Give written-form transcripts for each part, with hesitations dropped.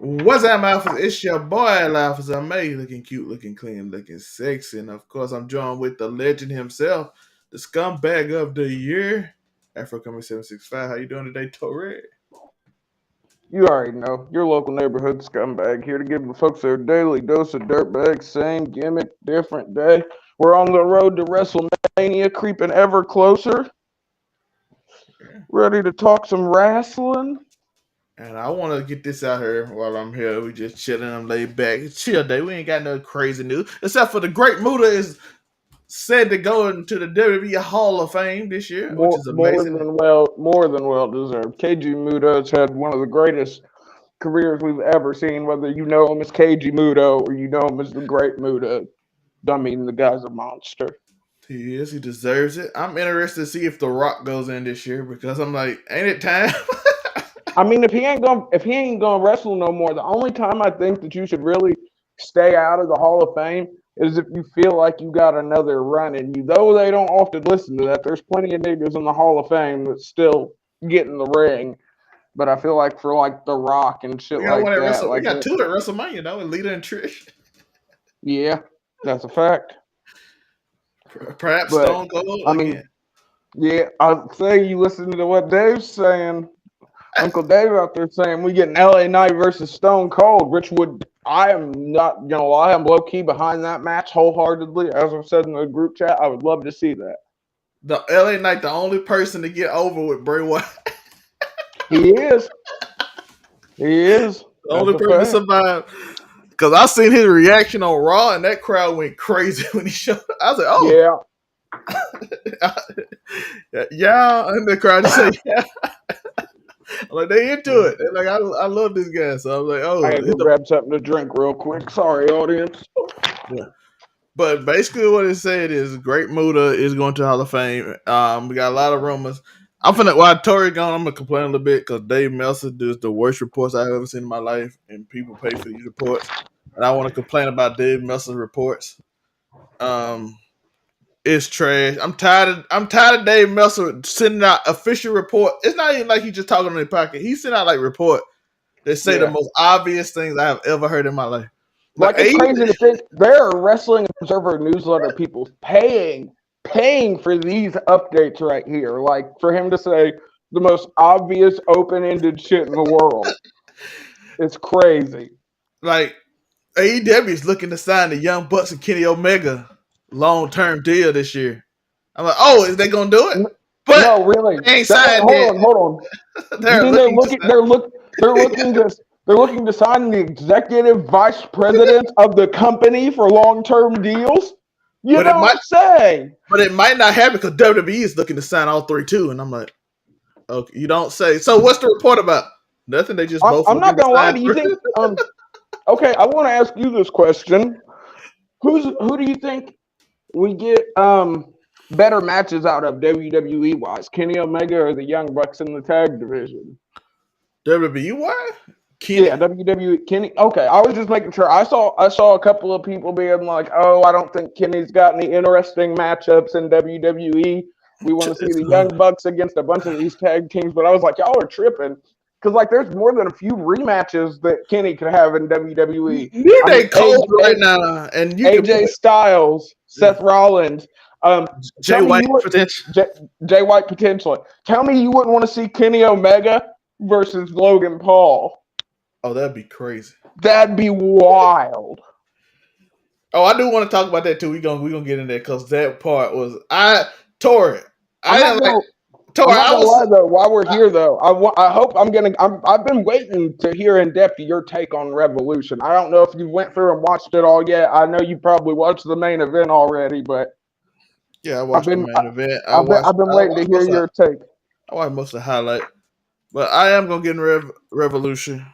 What's up, Alphas? It's your boy, Alphas. I'm May, looking cute, looking clean, looking sexy. And of course, I'm joined with the legend himself, the scumbag of the year, Afro Coming 765. How you doing today, Torre? You already know. Your local neighborhood scumbag here to give the folks their daily dose of dirtbag. Same gimmick, different day. We're on the road to WrestleMania, creeping ever closer. Ready to talk some wrestling? And I want to get this out here while I'm here. We just chilling. I'm laid back. It's chill day. We ain't got no crazy news. Except for the great Muta is said to go into the WWE Hall of Fame this year, which is amazing. More than well deserved. KG Muta has had one of the greatest careers we've ever seen. Whether you know him as KG Muta or you know him as the Great Muta, I mean the guy's a monster. He is. He deserves it. I'm interested to see if The Rock goes in this year because I'm like, ain't it time? I mean, if he ain't gonna wrestle no more, the only time I think that you should really stay out of the Hall of Fame is if you feel like you got another run in you. Though they don't often listen to that. There's plenty of niggas in the Hall of Fame that still get in the ring. But I feel like for like The Rock and shit We got like one at that, We like got two at WrestleMania though, with Lita and Trish. yeah, that's a fact. Perhaps But Stone Cold I again. mean, yeah, I'd say you listen to what Dave's saying. Uncle Dave out there saying we get an LA Knight versus Stone Cold, which would I am not gonna lie, I'm low key behind that match wholeheartedly. As I've said in the group chat, I would love to see that. The LA Knight, the only person to get over with Bray Wyatt. He is. He is. The only person to survive. Because I seen his reaction on Raw, and that crowd went crazy when he showed up. I was like, oh. Yeah. Yeah. And the crowd just said, yeah. Like, they into it. They're like, I love this guy. So I was like, oh. I had to grab something to drink real quick. Sorry, audience. Yeah. But basically what it said is Great Muta is going to Hall of Fame. We got a lot of rumors. While Tori gone, I'm going to complain a little bit because Dave Meltzer does the worst reports I've ever seen in my life, and people pay for these reports. And I want to complain about Dave Meltzer's reports. It's trash. I'm tired of Dave Meltzer sending out official report. It's not even like he's just talking in his pocket. He sent out like report that say the most obvious things I have ever heard in my life. Like it's crazy to think there are Wrestling Observer newsletter people paying for these updates right here. Like for him to say the most obvious open-ended shit in the world. It's crazy. Like AEW is looking to sign the Young Bucks and Kenny Omega long-term deal this year. I'm like, oh, is they gonna do it? But no, really. They ain't signed yet. Hold on. They're looking to sign the executive vice president of the company for long-term deals. You don't say. But it might not happen because WWE is looking to sign all three too. And I'm like, okay, you don't say. So what's the report about? Nothing. They just both. I'm not gonna lie. Do you think? Okay, I want to ask you this question: Who do you think we get better matches out of WWE wise? Kenny Omega or the Young Bucks in the tag division? WWE wise? Yeah, WWE Kenny. Okay, I was just making sure. I saw a couple of people being like, "Oh, I don't think Kenny's got any interesting matchups in WWE. We want to see the Young Bucks against a bunch of these tag teams." But I was like, "Y'all are tripping." Because like, there's more than a few rematches that Kenny could have in WWE. They cold right now, and AJ Styles, Seth Rollins, Jay White potentially. Jay White potentially. Tell me you wouldn't want to see Kenny Omega versus Logan Paul. Oh, that'd be crazy. That'd be wild. Oh, I do want to talk about that too. We gonna get in there because that part was Tori. While we're here though, I've been waiting to hear in depth your take on Revolution. I don't know if you went through and watched it all yet. I know you probably watched the main event already, but yeah, I watched the main event. I've been waiting to hear your take. I watched most of the highlight, but I am gonna get in Revolution.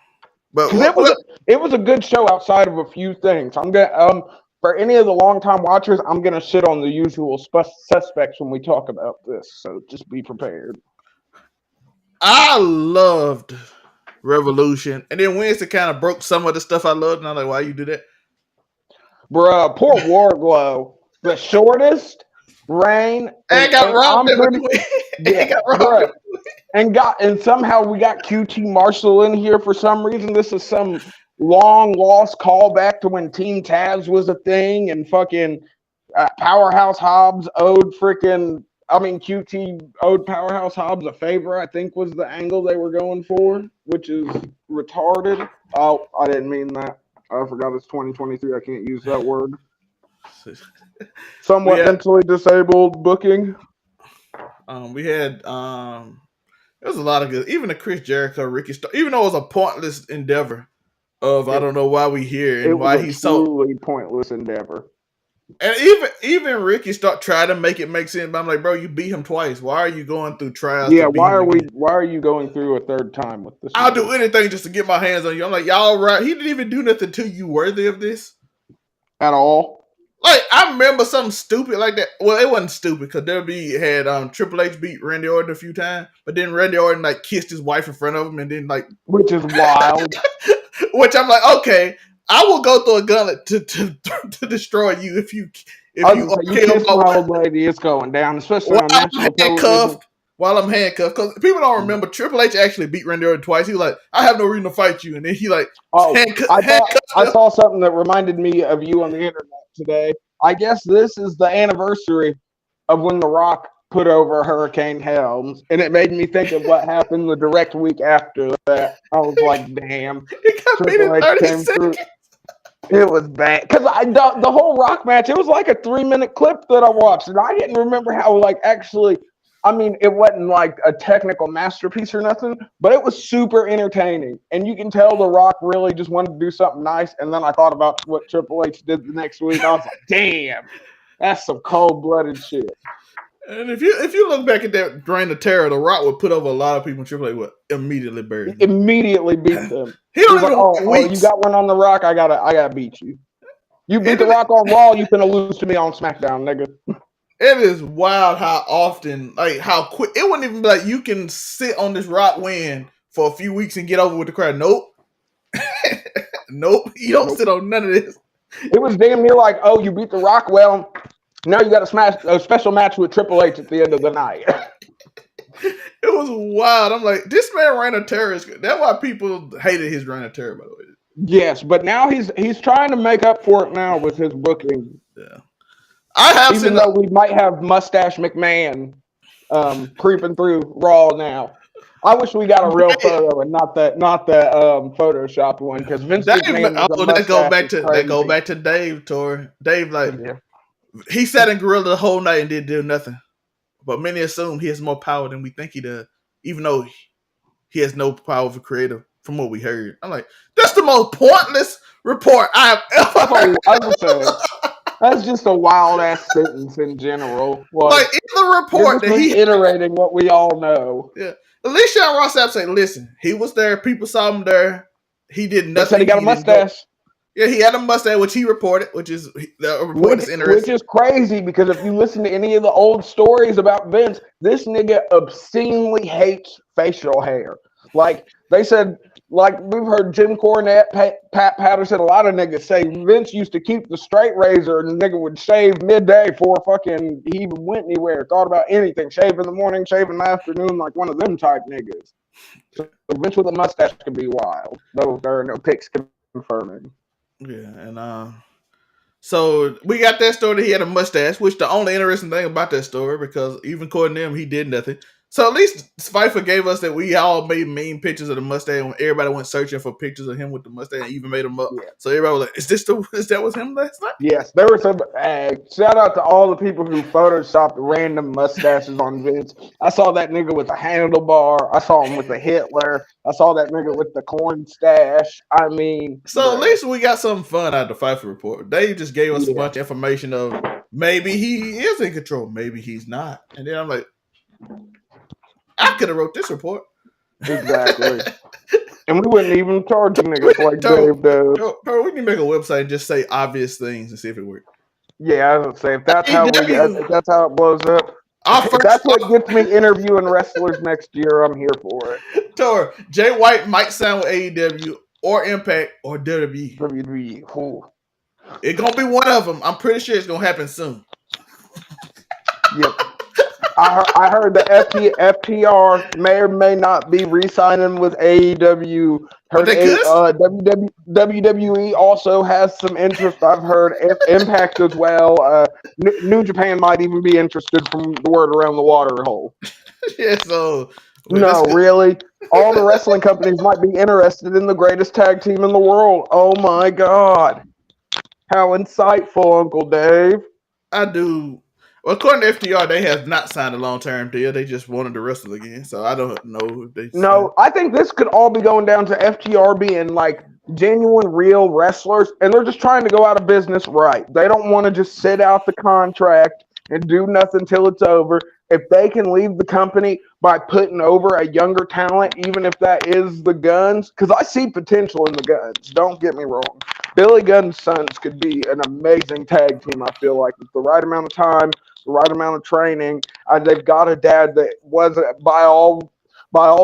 But it was a good show outside of a few things. I'm gonna for any of the longtime watchers, I'm gonna shit on the usual suspects when we talk about this. So just be prepared. I loved Revolution, and then Wednesday kind of broke some of the stuff I loved, and I'm like, why you do that? Bruh, poor Wardlow, the shortest reign. And got robbed. and somehow we got QT Marshall in here for some reason. This is some long lost callback to when Team Taz was a thing, and fucking Powerhouse Hobbs owed QT owed Powerhouse Hobbs a favor, I think was the angle they were going for, which is retarded. Oh, I didn't mean that. I forgot it's 2023. I can't use that word. Somewhat mentally disabled booking. We had there was a lot of good, even the Chris Jericho, Ricky Starr, even though it was a pointless endeavor of I don't know why we here and why he's so truly pointless endeavor. And even Ricky tried to make it make sense, but I'm like, bro, you beat him twice. Why are you going through trials? Yeah, why are you going through a third time with this? I'll do anything just to get my hands on you. I'm like, y'all right. He didn't even do nothing to you worthy of this. At all. Like, I remember something stupid like that. Well, it wasn't stupid because WWE had Triple H beat Randy Orton a few times, but then Randy Orton like kissed his wife in front of him and then like which is wild. Which I'm like, okay, I will go through a gauntlet to destroy you if you kiss my old lady, it's going down, especially on national television. While I'm handcuffed, because people don't remember Triple H actually beat Randy Orton twice. He was like, I have no reason to fight you, and then he like I saw something that reminded me of you on the internet today. I guess this is the anniversary of when The Rock put over Hurricane Helms, and it made me think of what happened the direct week after that. I was like, damn. It got beat in 30 seconds. It was bad. Because the whole Rock match, it was like a 3-minute clip that I watched, and I didn't remember how, like, actually, I mean, it wasn't like a technical masterpiece or nothing, but it was super entertaining. And you can tell The Rock really just wanted to do something nice, and then I thought about what Triple H did the next week. I was like, damn, that's some cold-blooded shit. And if you look back at that Reign of Terror, The Rock would put over a lot of people. Triple H would immediately bury them. Immediately beat them. He was like, oh, you got one on The Rock? I gotta beat you. You beat The Rock on Raw, you finna lose to me on SmackDown, nigga. It is wild how often, like how quick. It wouldn't even be like you can sit on this Rock win for a few weeks and get over with the crowd. Nope. Nope. You don't sit on none of this. It was damn near like, oh, you beat The Rock. Well, now you got a special match with Triple H at the end of the night. It was wild. I'm like, this man Reign of Terror is good. That's why people hated his Reign of Terror, by the way. Yes, but now he's trying to make up for it now with his booking. Yeah. Even though we might have Mustache McMahon creeping through Raw now. I wish we got a real photo and not that Photoshopped one, because Vince McMahon that go back to Dave, Tor. Dave, like, he sat in Gorilla the whole night and didn't do nothing. But many assume he has more power than we think he does, even though he has no power for creative, from what we heard. I'm like, that's the most pointless report I have ever heard. That's just a wild ass sentence in general. Like in the report that he iterating what we all know. Yeah, at least Sean Ross Sapp say, listen, he was there. People saw him there. He did nothing. Said he got a mustache. Yeah, he had a mustache, which he reported, which is the report is interesting. Which is crazy because if you listen to any of the old stories about Vince, this nigga obscenely hates facial hair. Like they said, like we've heard Jim Cornette, Pat Patterson, a lot of niggas say Vince used to keep the straight razor and the nigga would shave midday before fucking he even went anywhere, thought about anything. Shave in the morning, shave in the afternoon, like one of them type niggas. So Vince with a mustache can be wild, though there are no pics confirming. Yeah, and so we got that story that he had a mustache, which the only interesting thing about that story, because even according to him, he did nothing. So at least Pfeiffer gave us that we all made mean pictures of the mustache when everybody went searching for pictures of him with the mustache and even made them up. Yeah. So everybody was like, is that was him last night? Yes, there were some shout out to all the people who photoshopped random mustaches on Vince. I saw that nigga with the handlebar. I saw him with the Hitler. I saw that nigga with the corn stash. I mean, so at least we got some fun out of the Pfeiffer report. They just gave us a bunch of information of maybe he is in control, maybe he's not. And then I'm like, I could have wrote this report. Exactly. And we wouldn't even charge niggas like Dave does. Bro, we can make a website and just say obvious things and see if it works. Yeah, I was gonna say if that's how it blows up. If that's what gets me interviewing wrestlers next year, I'm here for it. Tor, Jay White might sign with AEW or Impact or WWE. WWE. Cool. It's gonna be one of them. I'm pretty sure it's gonna happen soon. Yep. I heard the FTR may or may not be re-signing with AEW. But Heard they could. WWE also has some interest. I've heard Impact as well. New Japan might even be interested from the word around the water hole. Yeah, so No, really. All the wrestling companies might be interested in the greatest tag team in the world. Oh my God. How insightful, Uncle Dave. I do. Well, according to FTR, they have not signed a long-term deal. They just wanted to wrestle again. So I don't know if they signed. No, I think this could all be going down to FTR being like genuine, real wrestlers, and they're just trying to go out of business right. They don't want to just sit out the contract and do nothing till it's over. If they can leave the company by putting over a younger talent, even if that is the Guns, because I see potential in the Guns. Don't get me wrong. Billy Gunn's sons could be an amazing tag team, I feel like, with the right amount of time, the right amount of training. They've got a dad that wasn't, by all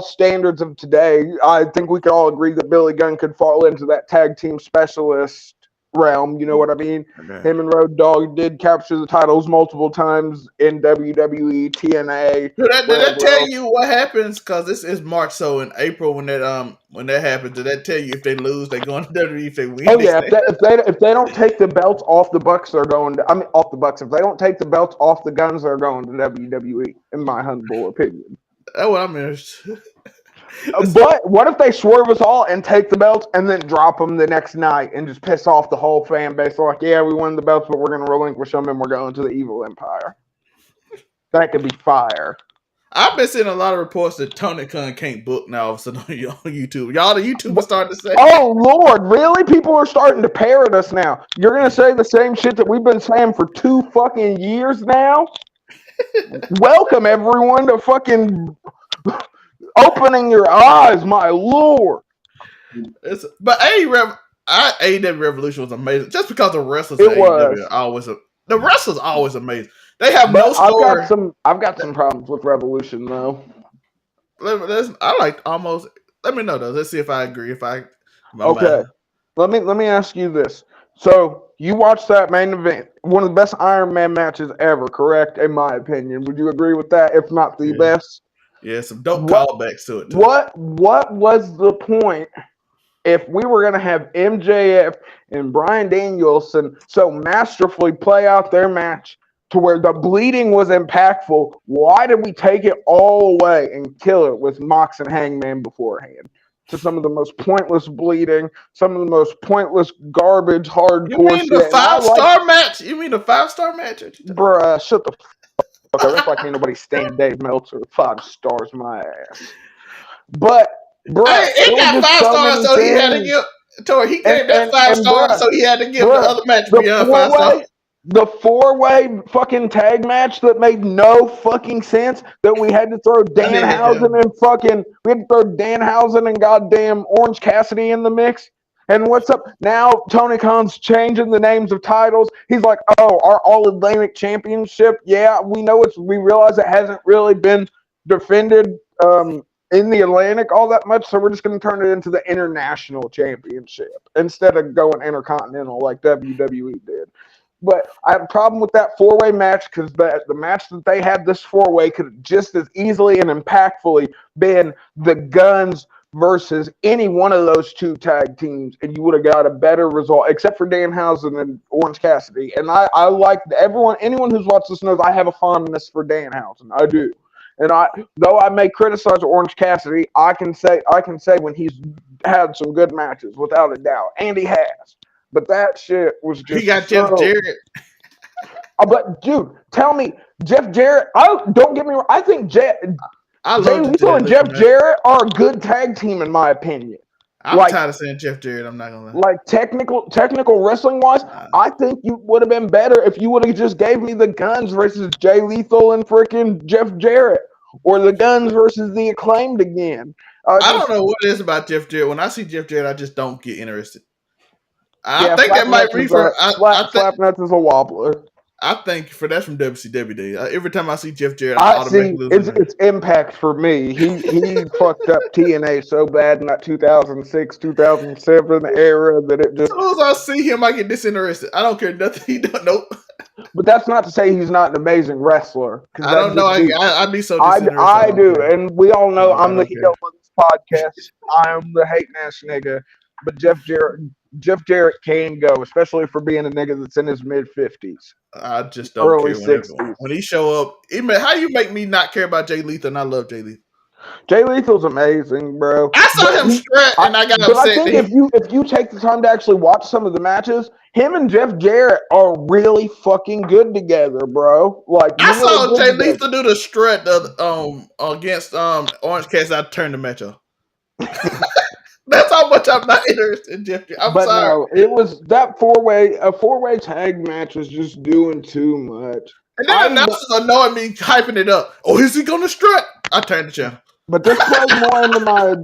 standards of today, I think we can all agree that Billy Gunn could fall into that tag team specialist realm. You know what I mean? Okay. Him and Road Dogg did capture the titles multiple times in WWE, TNA. Did that tell you what happens? Because this is March, so in April when that happens, did that tell you if they lose, they go into WWE? If they win, oh yeah, if they don't take the belts off the Bucks, they're going to. I mean, off the Bucks. If they don't take the belts off the Guns, they're going to WWE. In my humble opinion. That's what I'm interested. But what if they swerve us all and take the belts and then drop them the next night and just piss off the whole fan base? They're like, yeah, we won the belts, but we're going to relinquish them and we're going to the Evil Empire. That could be fire. I've been seeing a lot of reports that Tony Khan can't book now on YouTube. Y'all, the YouTubers starting to say, oh, Lord, really? People are starting to parrot us now. You're going to say the same shit that we've been saying for 2 fucking years now? Welcome, everyone, to fucking opening your eyes, my Lord. But AEW Revolution was amazing just because the wrestlers in AEW are the wrestlers are always amazing. They have no story. I've got some problems with Revolution though. I like almost. Let me know though. Let's see if I agree. Okay. Let me ask you this. So you watched that main event, one of the best Iron Man matches ever, correct? In my opinion, would you agree with that? If not the best. Yeah, some dope callbacks to it. Too. What was the point if we were going to have MJF and Bryan Danielson so masterfully play out their match to where the bleeding was impactful? Why did we take it all away and kill it with Mox and Hangman beforehand? To some of the most pointless bleeding, some of the most pointless garbage, hardcore shit. You mean the 5-star match? You mean the 5-star match? Bruh, shut the fuck up. That's like ain't nobody stand Dave Meltzer 5 stars my ass. But, bruh, he got 5 stars, so he had to give. He gave that 5 stars, so he had to give the other match beyond 5 stars. The 4-way fucking tag match that made no fucking sense, that we had to throw Danhausen and goddamn Orange Cassidy in the mix. And what's up now? Tony Khan's changing the names of titles. He's like, oh, our All Atlantic Championship. Yeah, we realize it hasn't really been defended in the Atlantic all that much, so we're just going to turn it into the International Championship instead of going Intercontinental like WWE did. But I have a problem with that 4-way match because the match that they had this 4-way could have just as easily and impactfully been the Guns versus any one of those 2 tag teams, and you would have got a better result, except for Danhausen and Orange Cassidy. And I like anyone who's watched this knows I have a fondness for Danhausen. I do. And though I may criticize Orange Cassidy, I can say when he's had some good matches, without a doubt, and he has. But that shit was just. He got Jeff Jarrett. But dude, tell me, Jeff Jarrett. Don't get me wrong. I think Jay Lethal and Jeff Jarrett are a good tag team in my opinion. I'm tired of saying Jeff Jarrett. I'm not gonna lie. Like technical wrestling wise, I think you would have been better if you would have just gave me the Guns versus Jay Lethal and freaking Jeff Jarrett, or the Guns versus the Acclaimed again. I don't know what it is about Jeff Jarrett. When I see Jeff Jarrett, I just don't get interested. I think that might be for Slapnuts is a wobbler. I think that's from WCW days. Every time I see Jeff Jarrett, I automatically lose. It's Impact for me. He fucked up TNA so bad in that 2006, 2007 era that it just. As soon as I see him, I get disinterested. I don't care nothing he does. Nope. But that's not to say he's not an amazing wrestler. Because I that don't know. just be I'd be so I, disinterested. I I don't do, care. and we all know I I'm the don't care. heel of this podcast. I am the hating ass nigga. But Jeff Jarrett can go, especially for being a nigga that's in his mid-50s, I just don't early care '60s. when he show up. How you make me not care about Jay Lethal? And I love Jay Lethal. Jay Lethal's amazing, bro. I saw him strut and I got But I upset. think if you take the time to actually watch some of the matches, him and Jeff Jarrett are really fucking good together, bro. Like I really saw good Jay together. Lethal do the strut against Orange Cassidy. I turned the match off. That's how much I'm not interested in Jeff Jarrett. I'm But sorry. no, it was that four-way tag match was just doing too much. And then the announcers annoying me, hyping it up. Oh, is he gonna strut? I turned the channel. But this plays more into my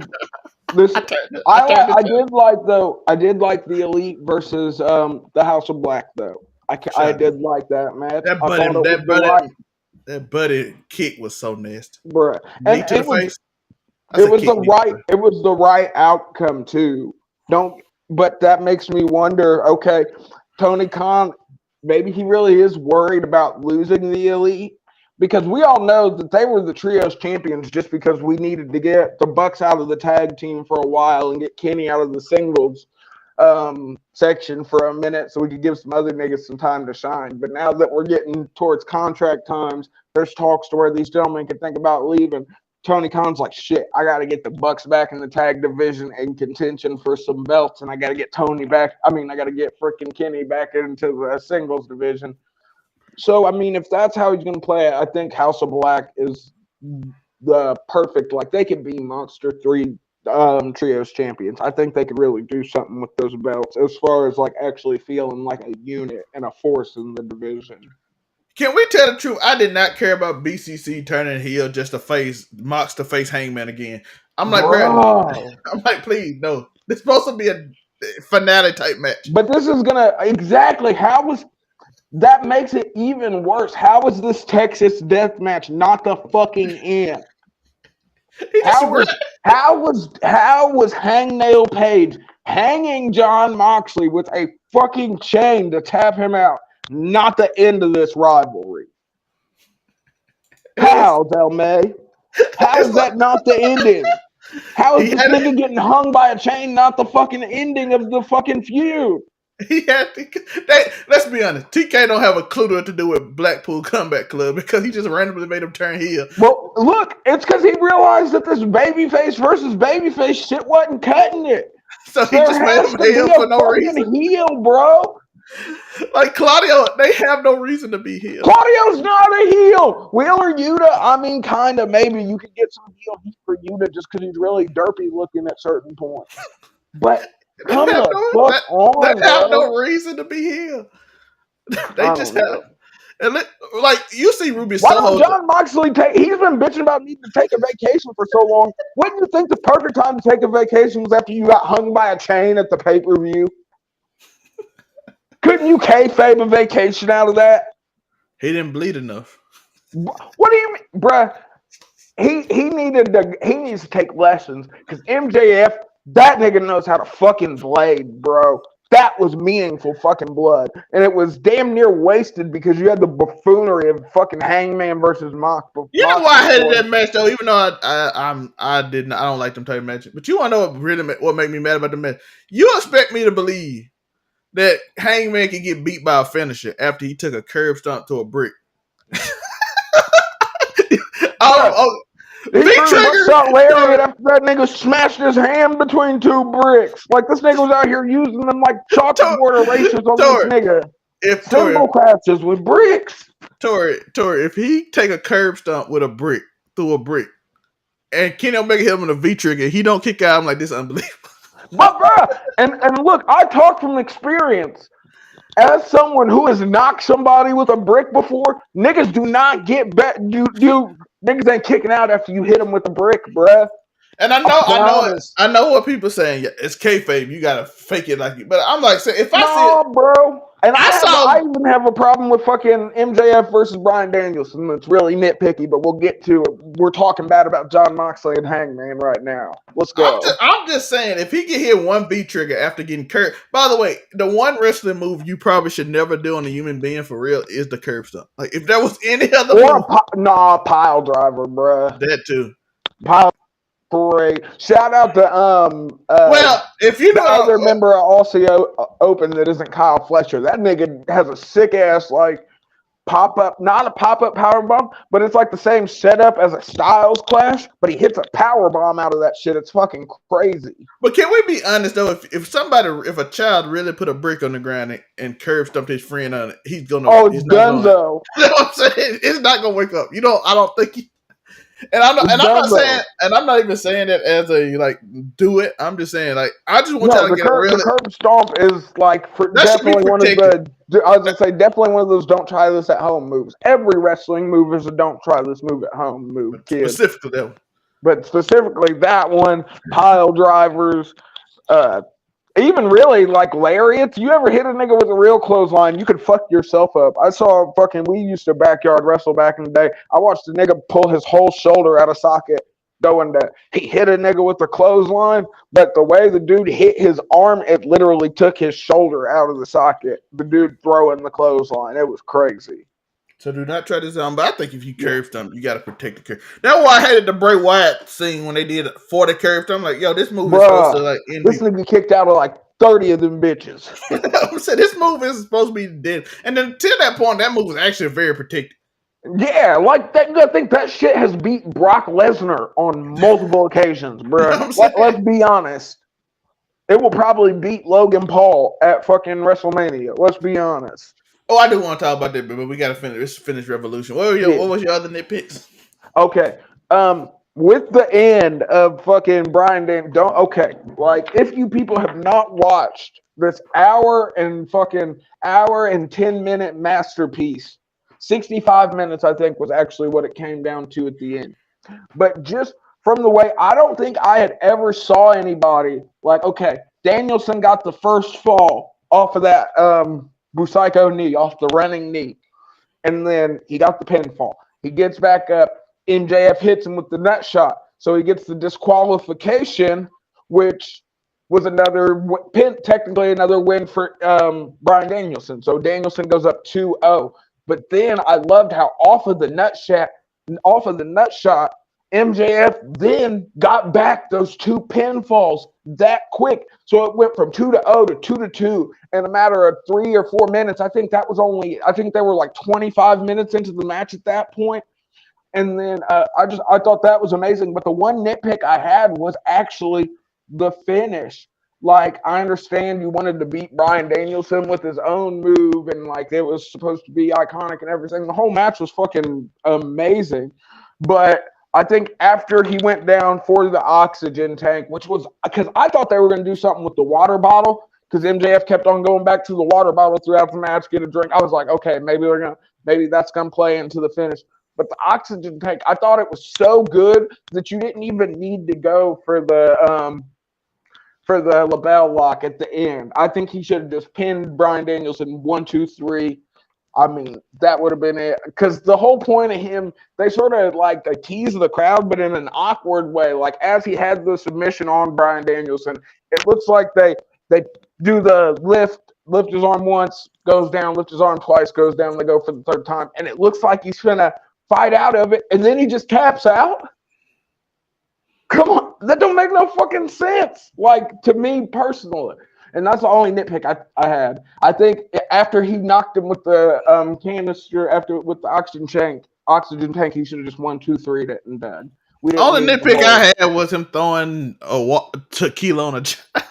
this. I did like the Elite versus the House of Black though. I did like that match. I thought it was the right, that buddy kick was so nasty. bruh. Knee And to the face. it was the right outcome too. But that makes me wonder, okay, Tony Khan, maybe he really is worried about losing the Elite, because we all know that they were the trios champions just because we needed to get the Bucks out of the tag team for a while and get Kenny out of the singles section for a minute so we could give some other niggas some time to shine. But now that we're getting towards contract times, there's talks to where these gentlemen can think about leaving. Tony Khan's like, shit, I got to get the Bucks back in the tag division in contention for some belts, and I got to get Tony back. I got to get freaking Kenny back into the singles division. So, if that's how he's going to play it, I think House of Black is the perfect, like, they could be Monster 3 trios champions. I think they could really do something with those belts as far as, like, actually feeling like a unit and a force in the division. Can we tell the truth? I did not care about BCC turning heel just to face Mox to face Hangman again. I'm like, bro. I'm like, please, no. This is supposed to be a finale type match. But this is gonna exactly that makes it even worse. How is this Texas death match not the fucking end? How was Hangnail Page hanging John Moxley with a fucking chain to tap him out? Not the end of this rivalry. How, Del May? How is that not the ending? How is this nigga getting hung by a chain not the fucking ending of the fucking feud? He had to. Let's be honest. TK don't have a clue what to do with Blackpool Combat Club because he just randomly made him turn heel. Well, look, it's because he realized that this babyface versus babyface shit wasn't cutting it. So he just made him heel for no reason. Heel, bro. Like Claudio, they have no reason to be heel. Claudio's not a heel. Wheeler Yuta, kind of maybe you could get some heel heat for Yuta just because he's really derpy looking at certain points. But come on, they have no reason to be here. They just have. And like you see Ruby Soho. Why don't John Moxley he's been bitching about needing to take a vacation for so long. Wouldn't you think the perfect time to take a vacation was after you got hung by a chain at the pay-per-view? Couldn't you kayfabe a vacation out of that? He didn't bleed enough. What do you mean, bruh? He needs to take lessons because MJF, that nigga knows how to fucking blade, bro. That was meaningful fucking blood, and it was damn near wasted because you had the buffoonery of fucking Hangman versus Mox. You know why I hated that match though? Even though I don't like them type of matches. But you want to know what made me mad about the match? You expect me to believe that Hangman can get beat by a finisher after he took a curb stomp to a brick? He saw Larry after that nigga smashed his hand between two bricks. Like this nigga was out here using them like chalkboard erasers on this nigga. Symbol crashes with bricks. Tori, if he take a curb stomp with a brick through a brick, and Kenny Omega hit him in a V trigger, he don't kick out. I'm like, this is unbelievable. But bro, and look, I talk from experience. As someone who has knocked somebody with a brick before, niggas do not get back. Niggas ain't kicking out after you hit them with a brick, bruh. And promise. I know what people saying. Yeah, it's kayfabe. You gotta fake it like you. But I'm like, say, if I see it, No, bro. And I I saw. even have a problem with fucking MJF versus Bryan Danielson. It's really nitpicky, but we'll get to it. We're talking bad about John Moxley and Hangman right now. Let's go. I'm just saying, if he can hit one B trigger after getting curved. By the way, the one wrestling move you probably should never do on a human being for real is the curb stomp. Like if there was any other move, Pile driver, bruh. that too. Pile great. Shout out to Well, if you the know, other member of Aussie Open that isn't Kyle Fletcher. That nigga has a sick ass like pop up, not a pop up power bomb, but it's like the same setup as a Styles Clash, but he hits a power bomb out of that shit. It's fucking crazy. but can we be honest though? If a child really put a brick on the ground and curb stomped his friend on it, he's gonna. Oh, He's it's not going. Dunzo. You know what I'm saying? It's not gonna wake up. You don't. I don't think. And I'm not even saying that as a like do it. I'm just saying like I just want y'all to get a real. The curb stomp is like definitely one of the. I was gonna say definitely one of those don't try this at home moves. Every wrestling move is a don't try this move at home move, kid. Specifically that one. But specifically that one, pile drivers, even really like lariats. You ever hit a nigga with a real clothesline, you could fuck yourself up. I saw we used to backyard wrestle back in the day. I watched a nigga pull his whole shoulder out of socket going to, he hit a nigga with the clothesline, but the way the dude hit his arm, it literally took his shoulder out of the socket. The dude throwing the clothesline. It was crazy. So do not try this on. But I think if you curve stomp, you got to protect the curve. That's why I hated the Bray Wyatt scene when they did 40 curve stomp. I'm like, yo, this move is supposed to like end. This nigga kicked out of like 30 of them bitches. I'm saying this move is supposed to be dead. And then to that point, that move was actually very protected. Yeah, like that. I think that shit has beat Brock Lesnar on multiple occasions, bro. Let's be honest. It will probably beat Logan Paul at fucking WrestleMania. Let's be honest. Oh, I do want to talk about that, but we got to finish Revolution. What was your other nitpicks? Okay. With the end of fucking Bryan Danielson, like if you people have not watched this hour and 10-minute masterpiece, 65 minutes I think was actually what it came down to at the end. But just from the way, I don't think I had ever saw anybody like, okay, Danielson got the first fall off of that Busaiku knee, off the running knee. And then he got the pinfall. He gets back up. MJF hits him with the nut shot. So he gets the disqualification, which was technically another win for Bryan Danielson. So Danielson goes up 2-0. But then I loved how off of the nut shot, MJF then got back those two pinfalls that quick. So it went from 2-0 to 2-2 in a matter of 3 or 4 minutes. I think they were like 25 minutes into the match at that point. And then I thought that was amazing. But the one nitpick I had was actually the finish. Like, I understand you wanted to beat Bryan Danielson with his own move, and like it was supposed to be iconic and everything. The whole match was fucking amazing. But I think after he went down for the oxygen tank, which was because I thought they were going to do something with the water bottle, because MJF kept on going back to the water bottle throughout the match, get a drink. I was like, okay, maybe that's going to play into the finish. But the oxygen tank, I thought it was so good that you didn't even need to go for the label lock at the end. I think he should have just pinned Bryan Danielson 1, 2, 3. I mean, that would have been it. Because the whole point of him, they sort of like they tease the crowd, but in an awkward way. Like as he had the submission on Bryan Danielson, it looks like they do the lift his arm once, goes down, lift his arm twice, goes down, they go for the third time. And it looks like he's gonna fight out of it, and then he just taps out. Come on, that don't make no fucking sense. Like to me personally. And that's the only nitpick I had. I think after he knocked him with the canister, with the oxygen tank, he should have just 1, 2, 3 it and done. All the nitpick I had was him throwing tequila on a child.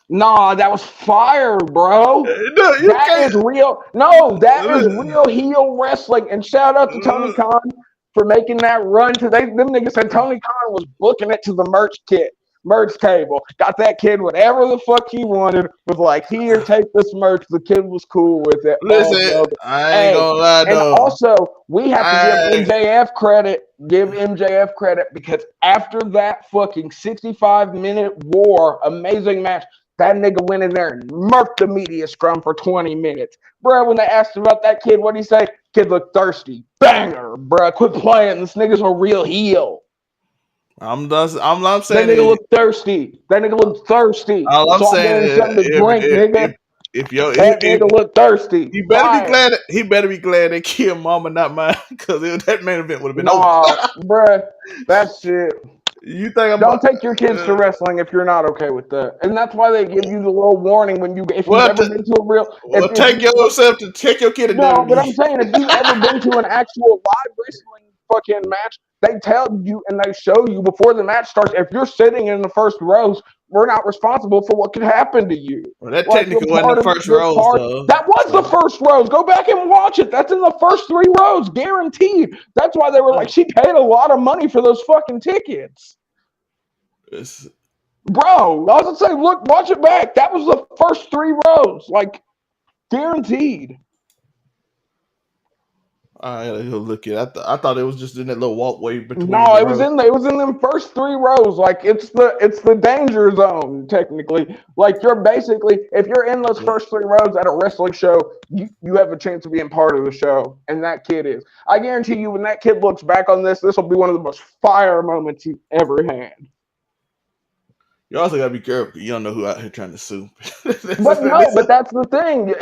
Nah, that was fire, bro. No, that is real. No, that is real heel wrestling. And shout out to Tony Khan for making that run. Them niggas said Tony Khan was booking it to the merch kit. merch table. Got that kid whatever the fuck he wanted. Was like, here, take this merch. The kid was cool with it. Listen, I ain't gonna lie And though. also, we have to give MJF credit. Give MJF credit because after that fucking 65-minute war, amazing match, that nigga went in there and murked the media scrum for 20 minutes. Bro, when they asked about that kid, what'd he say? Kid looked thirsty. Banger, bro. Quit playing. This nigga's a real heel. I'm saying that nigga looked thirsty. That nigga looked thirsty. All I'm saying is, something to drink, nigga. If nigga look thirsty, he better be glad. He better be glad they killed Mama, not mine, because that main event would have been over. Bruh, that shit. You think don't take your kids to wrestling if you're not okay with that, and that's why they give you the little warning when you if you've ever been to a real. Take your kid to No, but I'm saying if you've ever been to an actual live wrestling fucking match, they tell you and they show you before the match starts. If you're sitting in the first rows, we're not responsible for what could happen to you. Well, that technically wasn't the first rows, though. That was the first rows. Go back and watch it. That's in the first 3 rows, guaranteed. That's why they were like, she paid a lot of money for those fucking tickets. Bro, I was gonna say, look, watch it back. That was the first 3 rows, like guaranteed. I gotta go look at it. I thought it was just in that little walkway between. No, it was in them first 3 rows. Like it's the danger zone technically. Like you're basically, if you're in those first 3 rows at a wrestling show, you have a chance of being part of the show, and that kid is. I guarantee you, when that kid looks back on this will be one of the most fire moments he ever had. You also gotta be careful. You don't know who out here trying to sue. But that's the thing.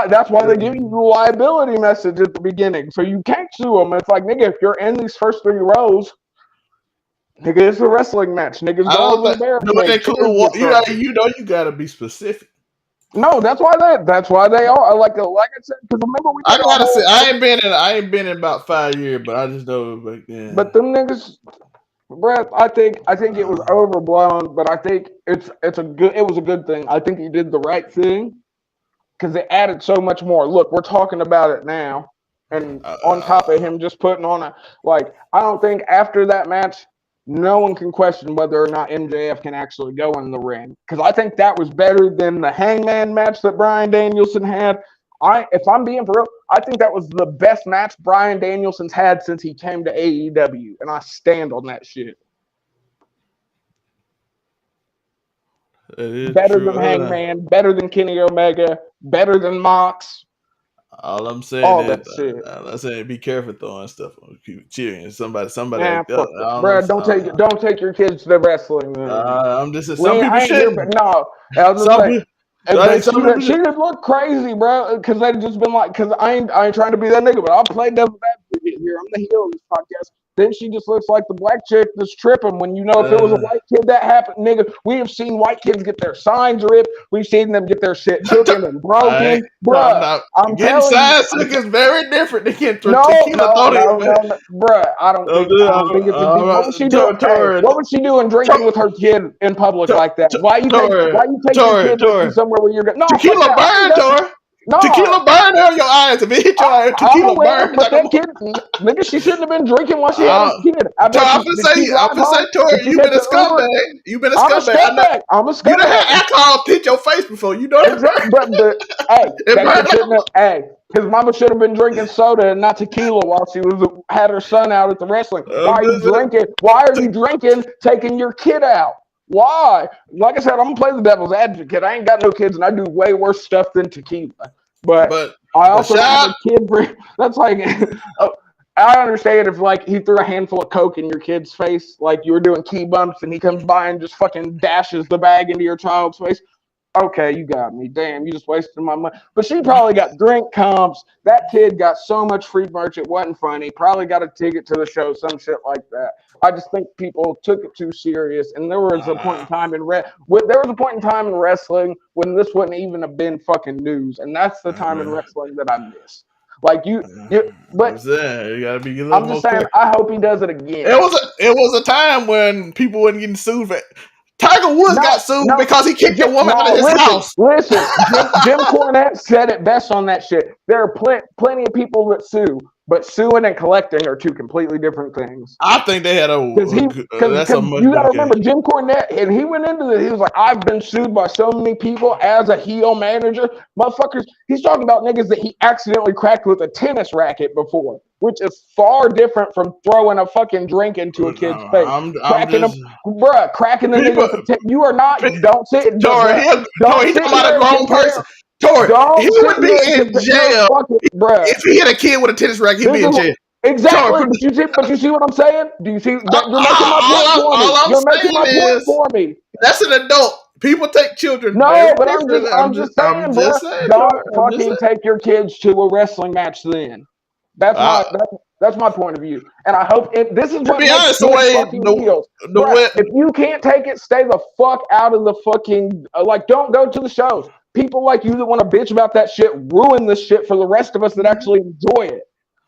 That's why they give you the liability message at the beginning, so you can't sue them. It's like, nigga, if you're in these first 3 rows, nigga, it's a wrestling match. Niggas going there. You gotta be specific. No, that's why they are like I said. Because remember, I gotta say, I ain't been in about 5 years, but I just know back then. But them niggas. Brett, I think it was overblown, but I think it was a good thing. I think he did the right thing because it added so much more. Look, we're talking about it now, and on top of him just putting on I don't think after that match, no one can question whether or not MJF can actually go in the ring because I think that was better than the Hangman match that Bryan Danielson had. If I'm being for real, I think that was the best match Bryan Danielson's had since he came to AEW, and I stand on that shit. Better than Hangman, better than Kenny Omega, better than Mox. All I'm saying is, be careful throwing stuff on cheering. Somebody. Bro, don't take your kids to wrestling. I'm just some people should. No, I was just saying. She just look crazy, bro. Because they've just been like, because I ain't trying to be that nigga, but I'll play devil's advocate here. I'm the heel of this podcast. Then she just looks like the black chick that's tripping when if it was a white kid that happened, nigga. We have seen white kids get their signs ripped. We've seen them get their shit taken and broken, bro. I'm getting signs took is very different than getting tequila. Bro. I don't think it's a what was she doing? What was she doing drinking with her kid in public like that? Why you take your kid to somewhere where you're going? No, tequila burn, Tor. No. Tequila burn on your eyes. If it hit your eyes, tequila burn. But that kid, nigga, she shouldn't have been drinking while she had a kid. I'm gonna say, Tori, you've been a scumbag. You've been a scumbag. I'm a scumbag. You done had alcohol hit your face before. You know that. His mama should have been drinking soda and not tequila while she had her son out at the wrestling. Why are you drinking? Why are you drinking? Taking your kid out. Why? Like I said, I'm gonna play the devil's advocate. I ain't got no kids, and I do way worse stuff than tequila. But I also have a kid. That's like, I understand if he threw a handful of coke in your kid's face, like you were doing key bumps, and he comes by and just fucking dashes the bag into your child's face. Okay, you got me. Damn, you just wasted my money. But she probably got drink comps. That kid got so much free merch, it wasn't funny. Probably got a ticket to the show, some shit like that. I just think people took it too serious. And there was a point in time in wrestling when this wouldn't even have been fucking news. And that's the time in wrestling that I miss. But you gotta be a little I'm just saying, I hope he does it again. It was a time when people weren't getting sued for. Tiger Woods got sued because he kicked a woman out of his house. Listen, Jim Cornette said it best on that shit. There are plenty of people that sue, But suing and collecting are two completely different things. I think they had Because that's a much you got better to remember case. Jim Cornette, and he went into this. He was like, "I've been sued by so many people as a heel manager, motherfuckers." He's talking about niggas that he accidentally cracked with a tennis racket before, which is far different from throwing a fucking drink into a kid's face. I'm Cracking just cracking the people. nigga. You are not. Don't sit. Tori, Bruh, Tori, he sit talking about here a and grown person. compare. Tori, he Don't would sit be here and in compare. jail Bruh. if he hit a kid with a tennis racket. He'd be in jail. Exactly, Tori, but you see what I'm saying? Do you see that you're making my point for me? all I'm You're making saying my point is for me. that's an adult. People take children No, very but differently. I'm just saying, bro. saying, Don't Tori. I'm just fucking take your kids to a wrestling match. Then that's saying. that's my point of view, and I hope this is To what be makes honest, kids fucking heels, the bro. way If you can't take it, stay the fuck out of the fucking like. Don't go to the shows. People like you that want to bitch about that shit ruin this shit for the rest of us that actually enjoy it.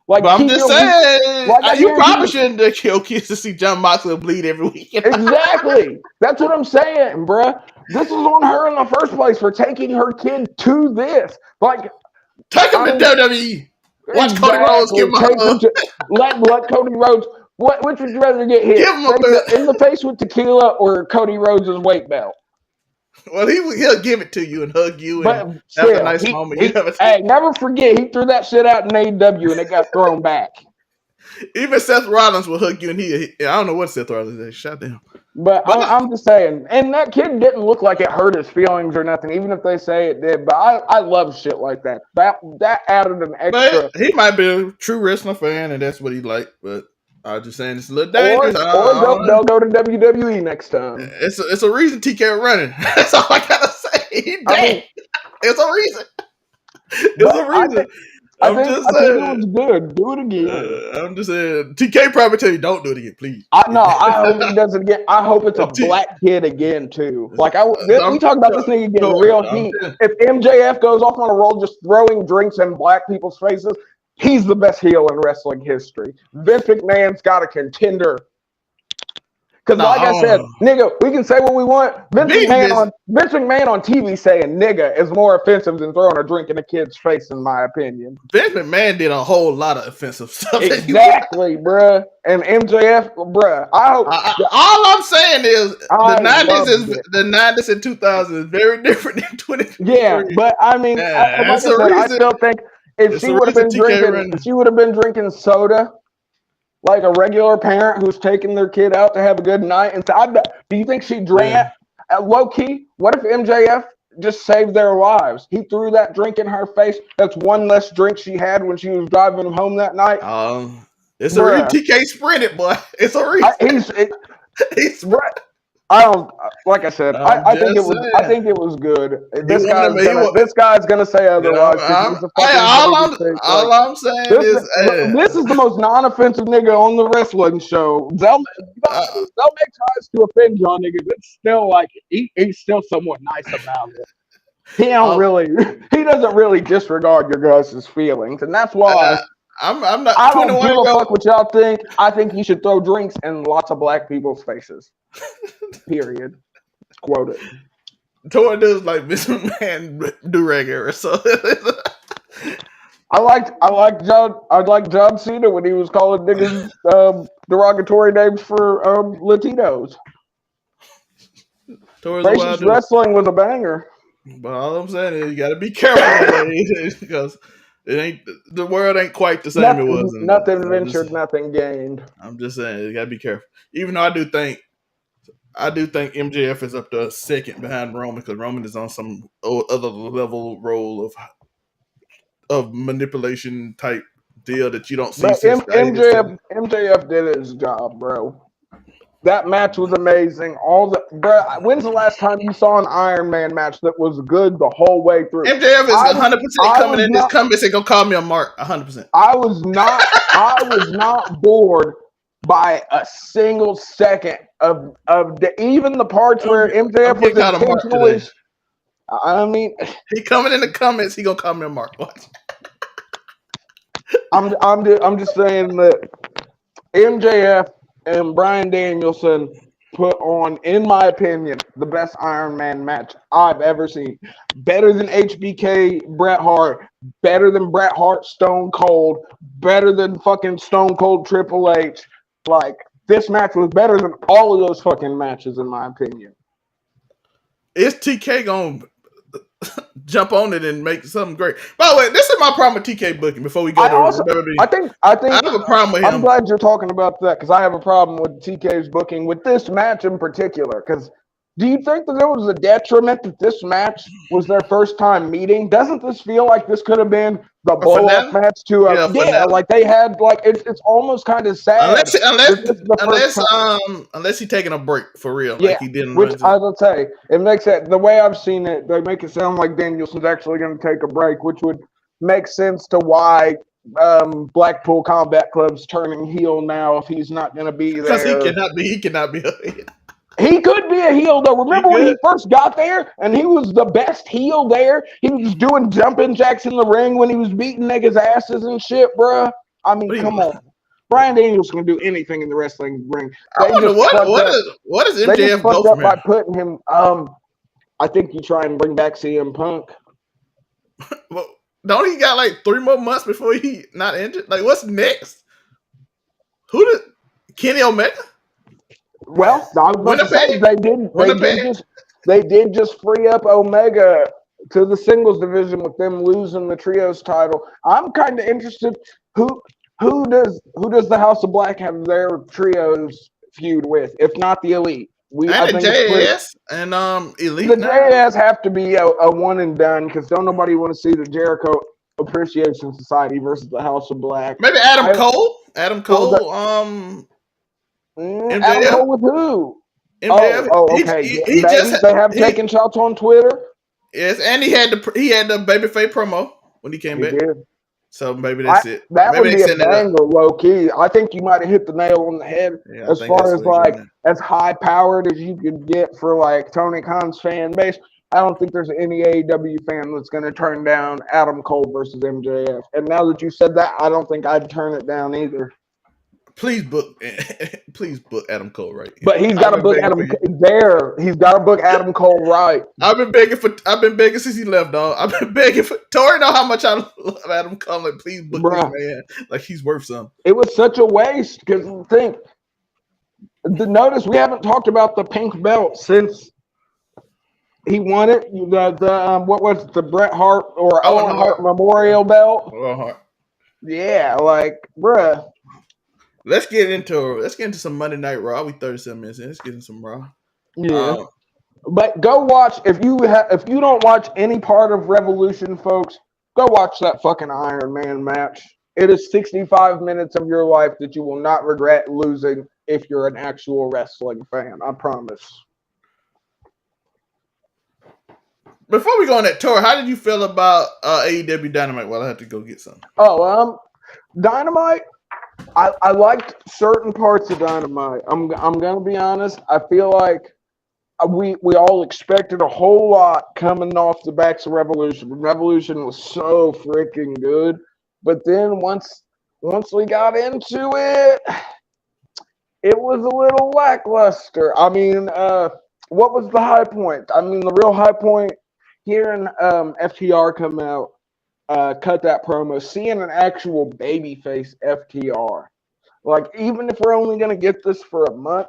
Like, but I'm just saying, I you guarantee probably shouldn't kill kids to see John Moxley bleed every weekend. Exactly. That's what I'm saying, bruh. This is on her in the first place for taking her kid to this. Like, Take him to WWE. Watch Cody Rhodes give him a take them hug. to let Cody Rhodes. Which would you rather get hit? Give him a In the face with tequila or Cody Rhodes' weight belt? Well, he'll give it to you and hug you But and still, have a nice moment. hey, never forget he threw that shit out in AEW and it got thrown back. Even Seth Rollins will hug you, and I don't know what Seth Rollins is. Shut down. But I'm just saying, and that kid didn't look like it hurt his feelings or nothing, even if they say it did. But I love shit like that. That added an extra. But he might be a true wrestling fan, and that's what he like. But I'm just saying it's a little dangerous. Or they'll go to WWE next time. It's a reason TK running. That's all I gotta say. He dead. It's a reason. It's a reason. I think it was good. Do it again. I'm just saying. TK probably tell you don't do it again, please. I hope he does it again. I hope it's a black kid again too. Like we talk about this nigga getting real heat. If MJF goes off on a roll just throwing drinks in black people's faces, he's the best heel in wrestling history. Vince McMahon's got a contender. Because like I said, nigga, we can say what we want. Vince McMahon on TV saying nigga is more offensive than throwing a drink in a kid's face, in my opinion. Vince McMahon did a whole lot of offensive stuff. Exactly, bruh. And MJF, bruh. I hope. All I'm saying is the 90s and 2000s is very different than 20. Yeah, but I mean, I still think if she would have been drinking soda, like a regular parent who's taking their kid out to have a good night, and do you think she drank? Low key, what if MJF just saved their lives? He threw that drink in her face. That's one less drink she had when she was driving him home that night. It's a reason TK sprinted, boy. It's a reason. He's right. I don't. Like I said, I think it was. I think it was good. This guy's gonna say otherwise. All I'm saying is this is the most non-offensive nigga on the wrestling show. They'll make tries to offend y'all niggas. It's still like he's still somewhat nice about it. He doesn't really disregard your guys' feelings, and that's why. I'm not. I don't give a fuck what y'all think. I think you should throw drinks in lots of black people's faces. Period. Quote it. Tori does like Miss McMahon do-rag era, so I like John Cena when he was calling niggas derogatory names for Latinos. Racist wrestling was a banger. But all I'm saying is you got to be careful because the world ain't quite the same it was. Nothing ventured, nothing gained. I'm just saying you got to be careful. Even though I do think MJF is up to a second behind Roman because Roman is on some other level role of manipulation type deal that you don't see. MJF did his job, bro. That match was amazing. When's the last time you saw an Iron Man match that was good the whole way through? MJF is 100% coming in this comments and gonna call me a mark 100%. I was not bored by a single second of even the parts where MJF was intentionally. I mean, he coming in the comments. He gonna call me a mark. I'm just saying that MJF and Bryan Danielson put on, in my opinion, the best Iron Man match I've ever seen. Better than HBK Bret Hart, better than Bret Hart Stone Cold, better than fucking Stone Cold Triple H. Like, this match was better than all of those fucking matches, in my opinion. Is TK going to jump on it and make something great? By the way, this is my problem with TK booking before we go to WWE. I think have a problem with him. I'm glad you're talking about that because I have a problem with TK's booking with this match in particular. Because do you think that there was a detriment that this match was their first time meeting? Doesn't this feel like this could have been the blow up match to a like they had like it's almost kind of sad unless he's taking a break for real, yeah, like he didn't. Which I will say, it makes it the way I've seen it. They make it sound like Danielson's actually going to take a break, which would make sense to why Blackpool Combat Club's turning heel now if he's not going to be there. Because he cannot be. He could be a heel though. Remember when he first got there and he was the best heel there? He was doing jumping jacks in the ring when he was beating niggas' asses and shit, bruh. I mean, come on. Bryan Danielson can do anything in the wrestling ring. I wonder what is MJF they just fucked go up from by putting him. I think you try and bring back CM Punk. Well, don't he got like 3 more months before he not injured? Like, what's next? Kenny Omega? Well, I was about to say they did just free up Omega to the singles division with them losing the trios title. I'm kind of interested who does the House of Black have their trios feud with, if not the Elite? I think JAS and Elite. The JAS have to be a one and done because don't nobody want to see the Jericho Appreciation Society versus the House of Black. Maybe Adam Cole. Adam Cole with who? MJF. Okay. They have taken shots on Twitter. Yes, and he had the babyface promo when he came back. Did. So maybe that's it. That maybe would be a banger, low key. I think you might have hit the nail on the head as far as like as high powered as you could get for like Tony Khan's fan base. I don't think there's any AEW fan that's going to turn down Adam Cole versus MJF. And now that you said that, I don't think I'd turn it down either. Please book Adam Cole right. But he's got to book Adam there. He's got to book Adam Cole right. I've been begging since he left, dog. I've been begging for Tori. Know how much I love Adam Cole. Like, please book this man. Like, he's worth something. It was such a waste because notice we haven't talked about the pink belt since he won it. What was it, the Bret Hart or Owen Hart Memorial belt? Owen Hart. Yeah, like, bruh. Let's get into some Monday Night Raw. We 37 minutes in. Let's get into some Raw. Yeah, but go watch if you don't watch any part of Revolution, folks. Go watch that fucking Iron Man match. It is 65 minutes of your life that you will not regret losing if you're an actual wrestling fan. I promise. Before we go on that tour, how did you feel about AEW Dynamite? Well, I have to go get some. Dynamite. I liked certain parts of Dynamite. I'm gonna be honest. I feel like we all expected a whole lot coming off the backs of Revolution. Revolution was so freaking good, but then once we got into it, it was a little lackluster. I mean, what was the high point? I mean, the real high point hearing FTR come out. Cut that promo, seeing an actual babyface FTR. Like, even if we're only going to get this for a month,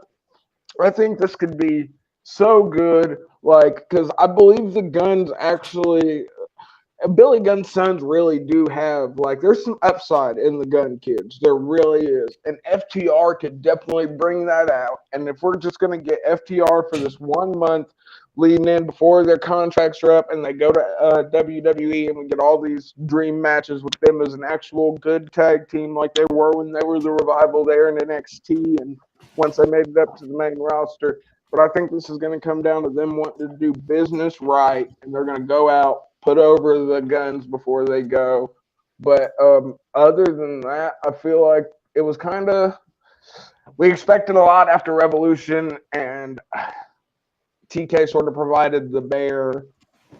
I think this could be so good. Like, because I believe the Guns actually, Billy Gunn's sons really do have, like, there's some upside in the Gun kids. There really is. And FTR could definitely bring that out. And if we're just going to get FTR for this 1 month, leading in before their contracts are up and they go to WWE and we get all these dream matches with them as an actual good tag team like they were when they were the Revival there in NXT and once they made it up to the main roster. But I think this is going to come down to them wanting to do business right and they're going to go out, put over the Guns before they go. But other than that, I feel like it was kind of – we expected a lot after Revolution and – TK sort of provided the bare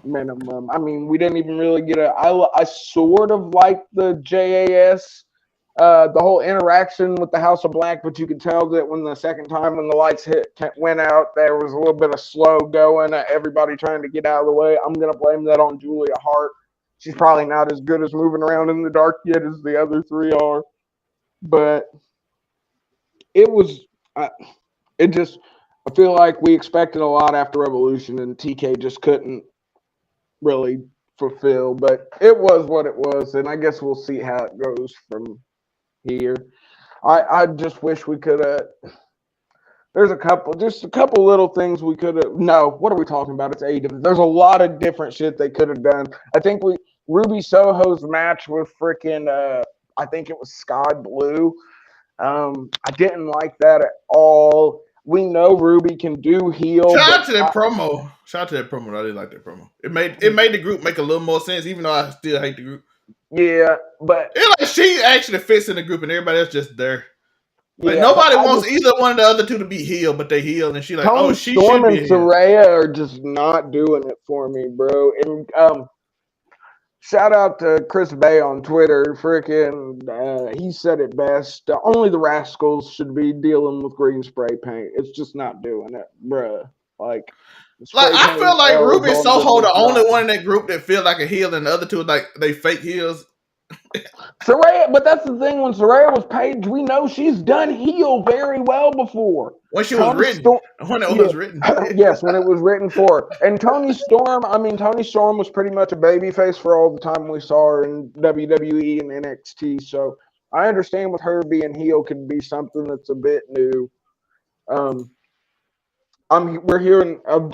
minimum. I mean, we didn't even really get I sort of like the JAS the whole interaction with the House of Black, but you could tell that when the second time when the lights went out, there was a little bit of slow going, everybody trying to get out of the way. I'm going to blame that on Julia Hart. She's probably not as good as moving around in the dark yet as the other three are. But it was, it just, I feel like we expected a lot after Revolution, and TK just couldn't really fulfill. But it was what it was, and I guess we'll see how it goes from here. I just wish we could have. There's just a couple little things we could have. No, what are we talking about? It's AEW. There's a lot of different shit they could have done. I think Ruby Soho's match with freaking I think it was Sky Blue. I didn't like that at all. We know Ruby can do heel. Shout out to that promo. I didn't like that promo. It made the group make a little more sense, even though I still hate the group. Yeah, but she actually fits in the group, and everybody else just there. Like nobody wants either one of the other two to be healed, but they heal, and she like, Tony she Storm should be and Saraya are just not doing it for me, bro. And shout out to Chris Bay on Twitter. Freaking, he said it best. Only the Rascals should be dealing with green spray paint. It's just not doing it, bro. Like I feel like Ruby Soho the only one in that group that feels like a heel, and the other two like they fake heels. Saraya, but that's the thing. When Saraya was Paige, we know she's done heel very well before. When she was written, when it was written, yes, when it was written for. And Toni Storm, Toni Storm was pretty much a babyface for all the time we saw her in WWE and NXT. So I understand with her being heel could be something that's a bit new. I'm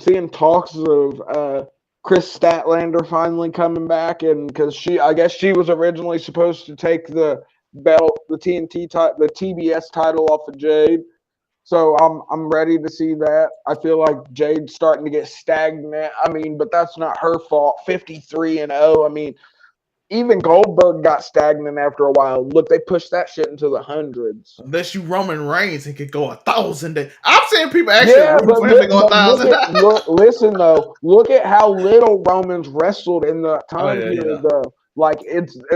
seeing talks of Chris Statlander finally coming back, and because I guess she was originally supposed to take the belt, the TBS title off of Jade. So I'm ready to see that. I feel like Jade's starting to get stagnant. But that's not her fault. 53-0. Even Goldberg got stagnant after a while. Look, they pushed that shit into the hundreds. Unless you Roman Reigns and could go 1,000 days. I'm seeing people actually rooting for him to go 1,000. Listen though, look at how little Roman's wrestled in the time period though. Like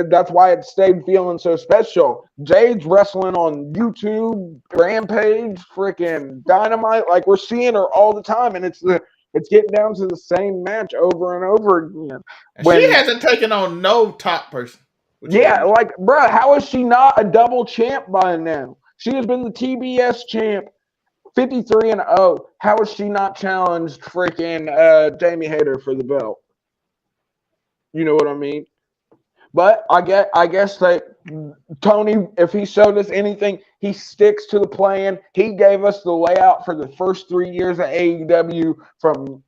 that's why it stayed feeling so special. Jade's wrestling on YouTube, Rampage, freaking Dynamite. Like we're seeing her all the time, and it's getting down to the same match over and over again. She hasn't taken on no top person. Yeah, like, bro, how is she not a double champ by now? She has been the TBS champ, 53-0. How is she not challenged freaking Jamie Hayter for the belt? You know what I mean? But I guess that Tony, if he showed us anything, he sticks to the plan. He gave us the layout for the first 3 years of AEW from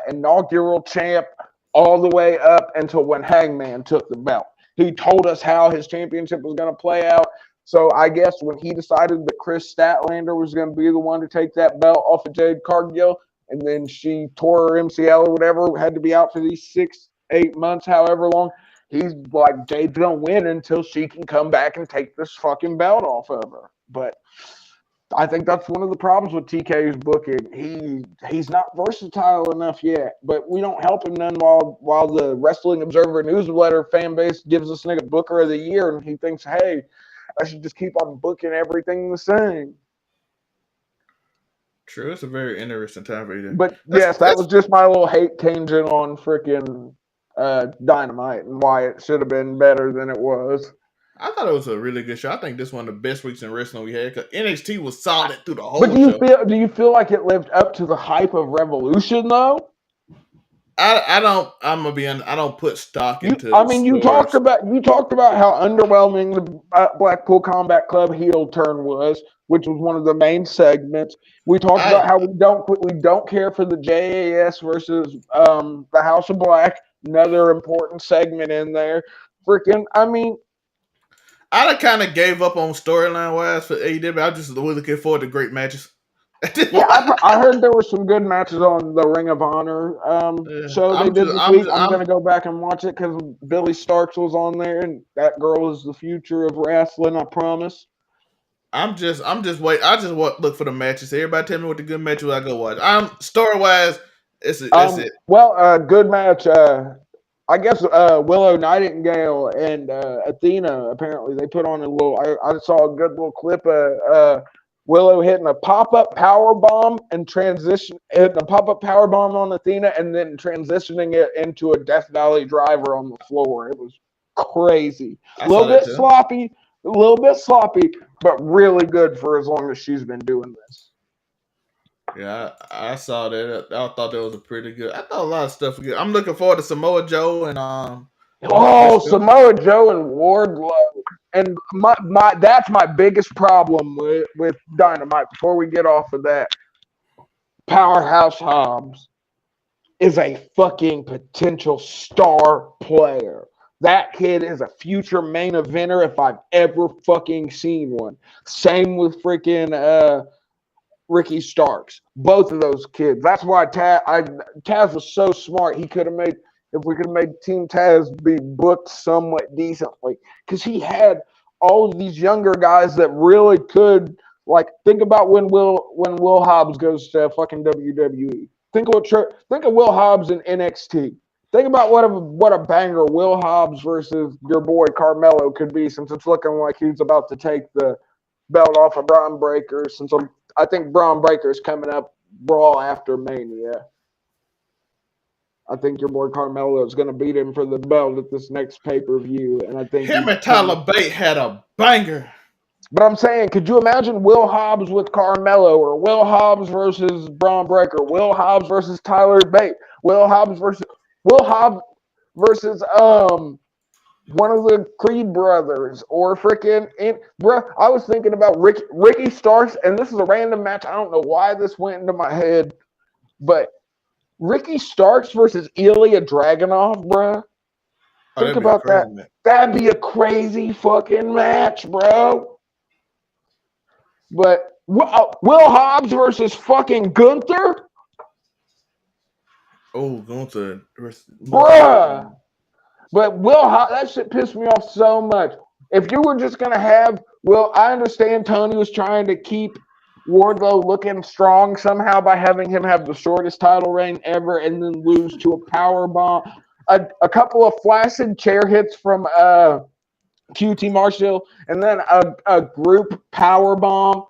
inaugural champ all the way up until when Hangman took the belt. He told us how his championship was going to play out. So I guess when he decided that Chris Statlander was going to be the one to take that belt off of Jade Cargill, and then she tore her MCL or whatever, had to be out for these 6-8 months, however long, he's like, Jade's going to win until she can come back and take this fucking belt off of her. But I think that's one of the problems with TK's booking. He's not versatile enough yet, but we don't help him none while the Wrestling Observer newsletter fan base gives us nigga Booker of the Year, and he thinks, hey, I should just keep on booking everything the same. True, it's a very interesting time for you. But that was just my little hate tangent on freaking Dynamite and why it should have been better than it was. I thought it was a really good show. I think this is one of the best weeks in wrestling we had because NXT was solid through the whole show. Do you feel like it lived up to the hype of Revolution though? I don't. I'm gonna be honest. I don't put stock into. You talked about how underwhelming the Blackpool Combat Club heel turn was, which was one of the main segments. We talked about how we don't care for the JAS versus the House of Black. Another important segment in there. I kind of gave up on storyline wise for AEW. I'm just really looking forward to great matches. I heard there were some good matches on the Ring of Honor show they did this week. I'm going to go back and watch it because Billy Starks was on there, and that girl is the future of wrestling, I promise. I'm just wait. I just look for the matches. Everybody tell me what the good match was. I go watch. Story wise, it's it. Well, good match. I guess Willow Nightingale and Athena, apparently they put on a little. I saw a good little clip of Willow hitting a pop-up power bomb and hitting a pop-up power bomb on Athena, and then transitioning it into a Death Valley driver on the floor. It was crazy. I saw that too. A little bit sloppy, but really good for as long as she's been doing this. Yeah, I saw that. I thought that was a pretty good. I thought a lot of stuff was good. I'm looking forward to Samoa Joe and Samoa Joe and Wardlow. And that's my biggest problem with Dynamite. Before we get off of that, Powerhouse Hobbs is a fucking potential star player. That kid is a future main eventer if I've ever fucking seen one. Same with freaking Ricky Starks. Both of those kids. That's why Taz was so smart. He could have made, if we could have made Team Taz be booked somewhat decently, because he had all of these younger guys that really could. Like, think about when Will Hobbs goes to fucking WWE. Think of Will Hobbs in NXT. Think about what a banger Will Hobbs versus your boy Carmelo could be, since it's looking like he's about to take the belt off of Braun Breaker. Since I think Braun Breaker is coming up Raw after Mania. I think your boy Carmelo is going to beat him for the belt at this next pay-per-view, and I think him and Tyler Bate had a banger. But I'm saying, could you imagine Will Hobbs with Carmelo, or Will Hobbs versus Braun Breaker, Will Hobbs versus Tyler Bate, Will Hobbs versus one of the Creed brothers, or freaking bro? I was thinking about Ricky Starks, and this is a random match. I don't know why this went into my head, but Ricky Starks versus Ilya Dragunov, bro. Think about that. Match. That'd be a crazy fucking match, bro. But Will Hobbs versus fucking Gunther? Oh, Gunther. Bruh. But that shit pissed me off so much. If you were just going to have, I understand Tony was trying to keep Wardlow looking strong somehow by having him have the shortest title reign ever and then lose to a power bomb. A couple of flaccid chair hits from QT Marshall, and then a group power bomb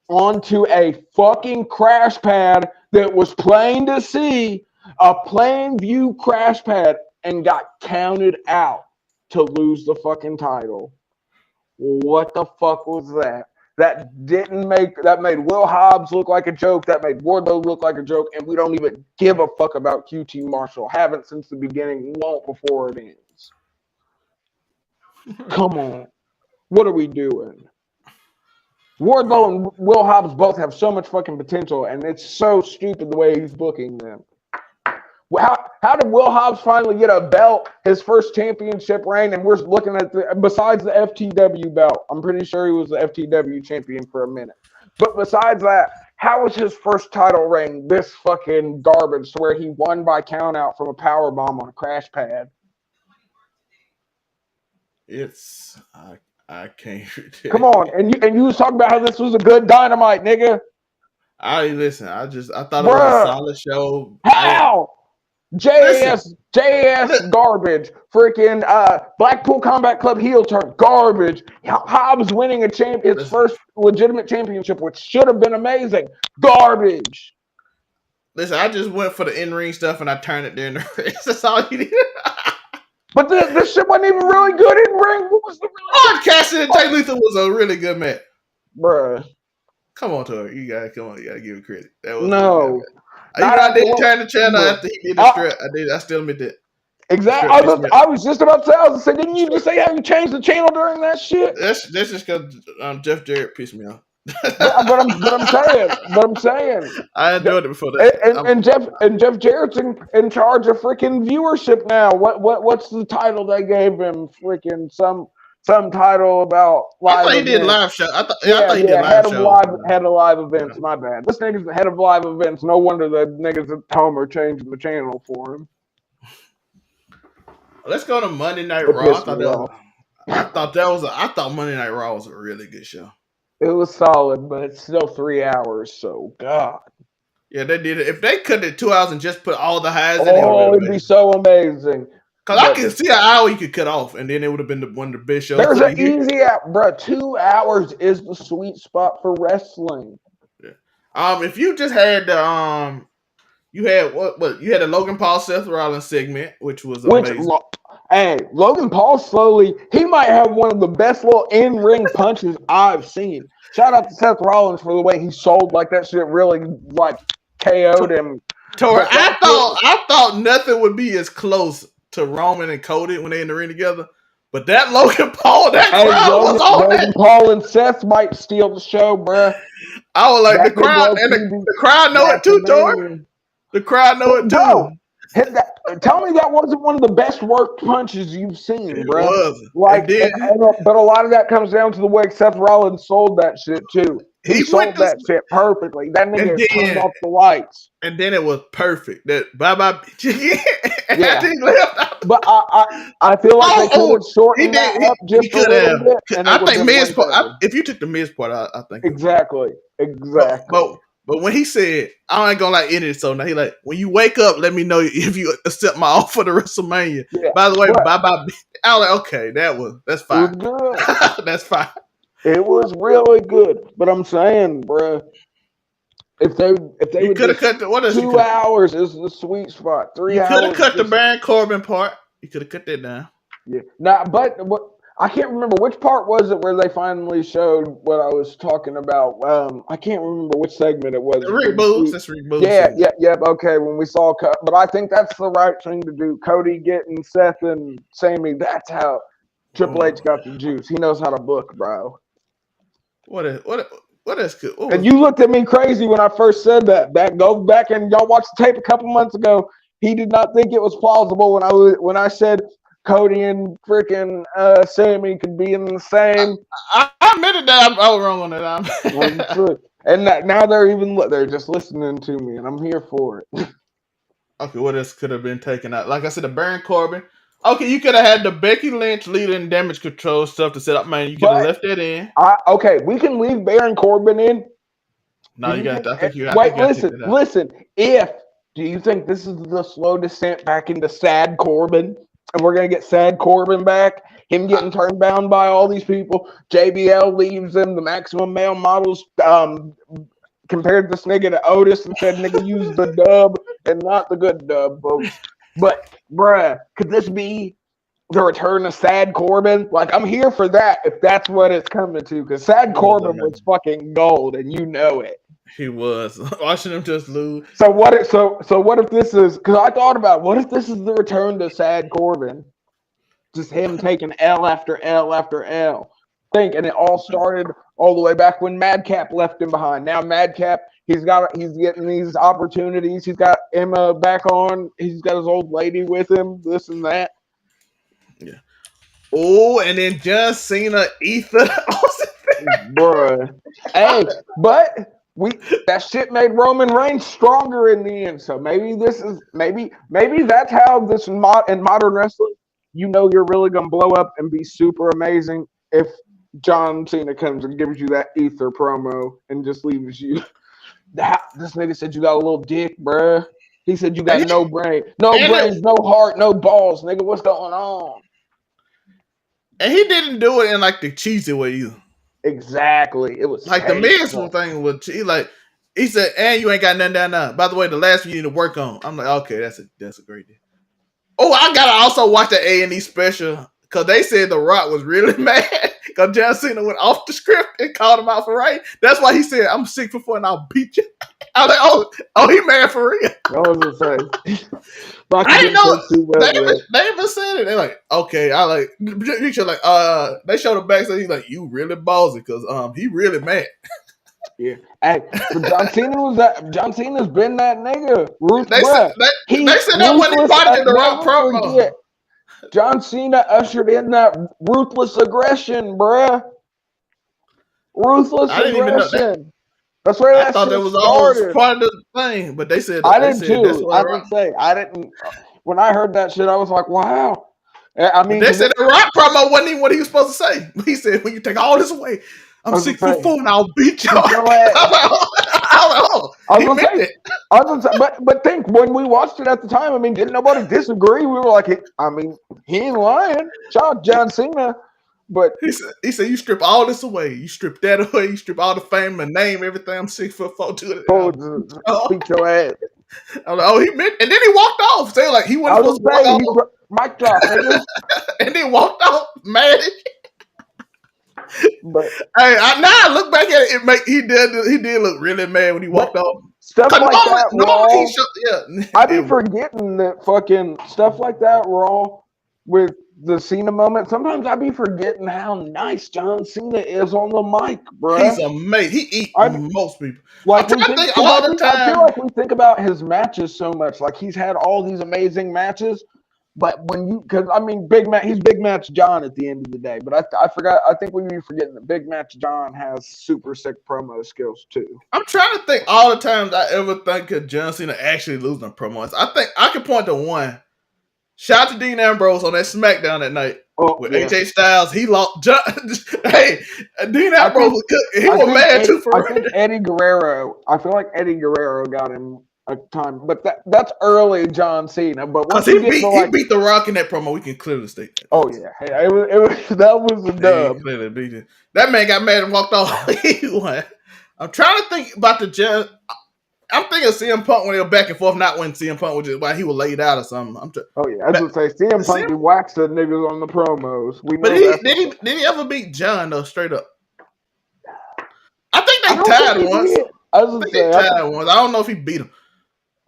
onto a fucking crash pad that was plain to see, a plain view crash pad, and got counted out to lose the fucking title. What the fuck was that? That made Will Hobbs look like a joke. That made Wardlow look like a joke, and we don't even give a fuck about QT Marshall. Haven't since the beginning. Won't before it ends. Come on, what are we doing? Wardlow and Will Hobbs both have so much fucking potential, and it's so stupid the way he's booking them. How did Will Hobbs finally get a belt, his first championship reign, and we're looking at besides the FTW belt? I'm pretty sure he was the FTW champion for a minute. But besides that, how was his first title reign this fucking garbage to where he won by countout from a power bomb on a crash pad? I can't. Come on, and you was talking about how this was a good Dynamite, nigga. I thought it was a solid show. How? JAS garbage. Freaking Blackpool Combat Club heel turn garbage. Hobbs winning his first legitimate championship, which should have been amazing. Garbage. Listen, I just went for the in-ring stuff and I turned it there in the rest. That's all you need. But this shit wasn't even really good in ring. What was the really? Orange Cassidy and Jay Lethal was a really good match. Bruh. Come on, Tori. You gotta give it credit. That was no. I did turn the channel after he did the strip. I still admit that. Exactly. I was just about to say, didn't you just say how you changed the channel during that shit? That's just because Jeff Jarrett pissed me off. but I'm saying. I enjoyed it before that. And Jeff Jarrett's in charge of freaking viewership now. What's the title they gave him? Freaking some title about live. I thought he did live show. I thought he did live show. Head of live events. My bad. This nigga's the head of live events. No wonder the niggas at home are changing the channel for him. Let's go to Monday Night Raw. I thought Monday Night Raw was a really good show. It was solid, but it's still 3 hours, so God. Yeah, they did it. If they cut it 2 hours and just put all the highs in it, it'd be so amazing. Because I can see an hour you could cut off, and then it would have been one of the best shows. There's an easy out, bro. 2 hours is the sweet spot for wrestling. Yeah. If you just had the you had what you had a Logan Paul Seth Rollins segment, which was amazing. Hey, Logan Paul he might have one of the best little in-ring punches I've seen. Shout out to Seth Rollins for the way he sold like that shit really like KO'd him. Tori, I thought nothing would be as close to Roman and Cody when they in the ring together. But that Logan Paul, Logan Paul and Seth might steal the show, bruh. I was like, the crowd know it too, Tori. The crowd know it too. Bro, tell me that wasn't one of the best worked punches you've seen, bro. But a lot of that comes down to the way Seth Rollins sold that shit too. He sold that shit perfectly. That nigga turned off the lights, and then it was perfect. That bye bitch. But I feel like they could have shortened that up just a little bit. I think Miz part. If you took the Miz part, I think exactly. But when he said, I ain't gonna end it, so now he like, when you wake up, let me know if you accept my offer to WrestleMania. Yeah. By the way, bye. I was like, okay, that's fine. It was good. That's fine. It was really good. But I'm saying, bro, if they could have cut 2 hours is the sweet spot. 3 hours. You could have cut the Baron Corbin part. You could have cut that down. Yeah. Now, but I can't remember which part was it where they finally showed what I was talking about. I can't remember which segment it was. Rick Boogs. That's Rick Boogs. Yeah. Okay, when we saw, but I think that's the right thing to do. Cody getting Seth and Sammy. That's how Triple H got the juice. He knows how to book, bro. What is good? And you looked at me crazy when I first said that. Go back and y'all watched the tape a couple months ago. He did not think it was plausible when I said Cody and freaking Sammy could be in the same. I admitted that I was wrong on that. And now they're just listening to me, and I'm here for it. Okay, what else could have been taken out? Like I said, the Baron Corbin. Okay, you could have had the Becky Lynch leading damage control stuff to set up. Man, you could have left that in. Okay, we can leave Baron Corbin in. No, you got. I think you. Wait, listen. Do you think this is the slow descent back into Sad Corbin? And we're going to get Sad Corbin back. Him getting turned down by all these people. JBL leaves him. The Maximum Male Models compared this nigga to Otis and said, nigga, use the dub and not the good dub, folks. But, bruh, could this be the return of Sad Corbin? Like, I'm here for that if that's what it's coming to. Because Sad Corbin was fucking gold, and you know it. He was. Watching him just lose. So what if this is, because I thought about, what if this is the return to Sad Corbin? Just him taking L after L after L. And it all started all the way back when Madcap left him behind. Now Madcap, he's getting these opportunities. He's got Emma back on. He's got his old lady with him, this and that. Yeah. Oh, and then John Cena, Ether. Bruh. Hey, but that shit made Roman Reigns stronger in the end. So maybe that's how this in modern wrestling, you know, you're really gonna blow up and be super amazing if John Cena comes and gives you that Ether promo and just leaves you. This nigga said you got a little dick, bruh. He said you got no brain, brains, no heart, no balls, nigga. What's going on? And he didn't do it in like the cheesy way either. Exactly. It was like the Miz thing was he said, and you ain't got nothing down now. By the way, the last one you need to work on. I'm like, okay, that's a great deal. Oh, I gotta also watch the A&E special because they said The Rock was really mad because John Cena went off the script and called him out for right. That's why he said, I'm 6'4" and I'll beat you. I was like, oh, he mad for real. I was gonna say. I didn't know. They even said it. They're like, okay, I like. They showed the back, so he's like, you really ballsy because he really mad. Yeah. Hey, John Cena's been that nigga. They said that when he fought in the Rock promo. John Cena ushered in that ruthless aggression, bruh. Ruthless aggression. That's where I thought that was always part of the thing, but they said I did too. I didn't. When I heard that shit, I was like, "Wow." I mean, they said the Rock promo wasn't even what he was supposed to say. He said, "When you take all this away, I'm 6'4" and I'll beat you." I But think when we watched it at the time. I mean, didn't nobody disagree? We were like, I mean, he ain't lying. Shout out John Cena. But he said, you strip all this away. You strip that away. You strip all the fame and name, everything. I'm 6'4", 200. beat your ass. I'm like, oh, he meant, and then he walked off, saying like he wasn't supposed to walk off. Mic drop, nigga. And then walked off, mad. But hey, now I look back at it, he did look really mad when he walked off. Stuff like that, Raw. I be forgetting that fucking stuff like that, Raw, with the Cena moment. Sometimes I be forgetting how nice John Cena is on the mic, bro. He's amazing. He eats most people. Like I feel like we think about his matches so much. Like he's had all these amazing matches. But because I mean, he's Big Match John at the end of the day. But I forgot. I think we be forgetting that Big Match John has super sick promo skills too. I'm trying to think all the times I ever think of John Cena actually losing promos. I think I could point to one. Shout out to Dean Ambrose on that SmackDown that night with AJ Styles. He lost. Hey, Dean Ambrose was mad too. I think Eddie Guerrero. I feel like Eddie Guerrero got him a time, but that's early John Cena. But once he beat The Rock in that promo, we can clearly state that. Oh yeah, hey, it was that was a dub. Clearly beat it. That man got mad and walked off. He won. I'm trying to think about the John. I'm thinking of CM Punk when they were back and forth, not when CM Punk was just why he was laid out or something. Oh yeah, I was gonna say CM Punk be waxed the niggas on the promos. Did he ever beat John though? Straight up, I think they tied once. I don't know if he beat him.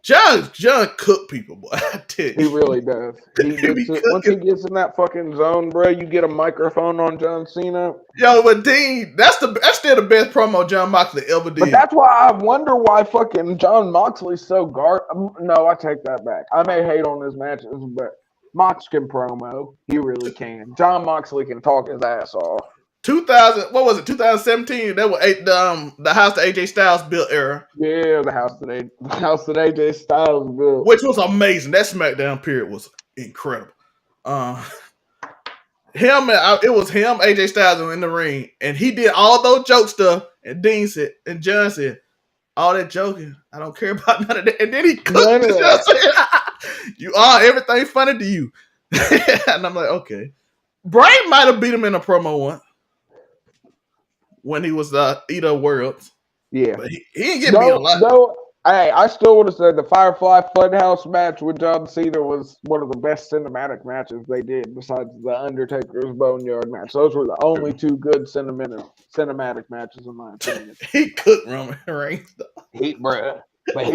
John cook people, boy. I tell you. He really does. Once he gets in that fucking zone, bro, you get a microphone on John Cena. Yo, but Dean, that's still the best promo John Moxley ever did. But that's why I wonder why fucking John Moxley's so No, I take that back. I may hate on his matches, but Mox can promo. He really can. John Moxley can talk his ass off. 2017? That was the house that AJ Styles built era. Yeah, the house that AJ Styles built, which was amazing. That SmackDown period was incredible. It was him, AJ Styles in the ring, and he did all those joke stuff. And John said, "All that joking, I don't care about none of that." And then he cooked. You are everything funny to you, and I'm like, okay. Bray might have beat him in a promo once. When he was Eater Worlds. Yeah. But he didn't get beat a lot. No, I still would have said the Firefly Funhouse match with John Cena was one of the best cinematic matches they did, besides the Undertaker's Boneyard match. Those were the only two good cinematic matches, in my opinion. He cooked Roman Reigns, though. But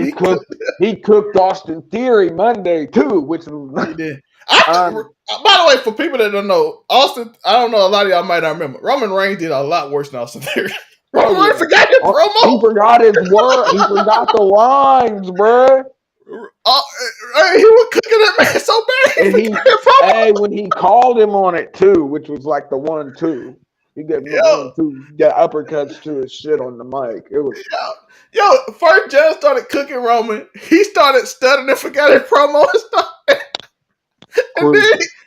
he cooked Austin Theory Monday, too, which was... He did. By the way, for people that don't know, Austin, I don't know, a lot of y'all might not remember. Roman Reigns did a lot worse than Austin Theory. Roman Reigns forgot his promo. He forgot his word. He forgot the lines, bro. He was cooking that man so bad. And when he called him on it too, which was like the 1-2. He got 1-2, got uppercuts to his shit on the mic. It was first John started cooking Roman. He started stuttering and forgot his promo and stuff.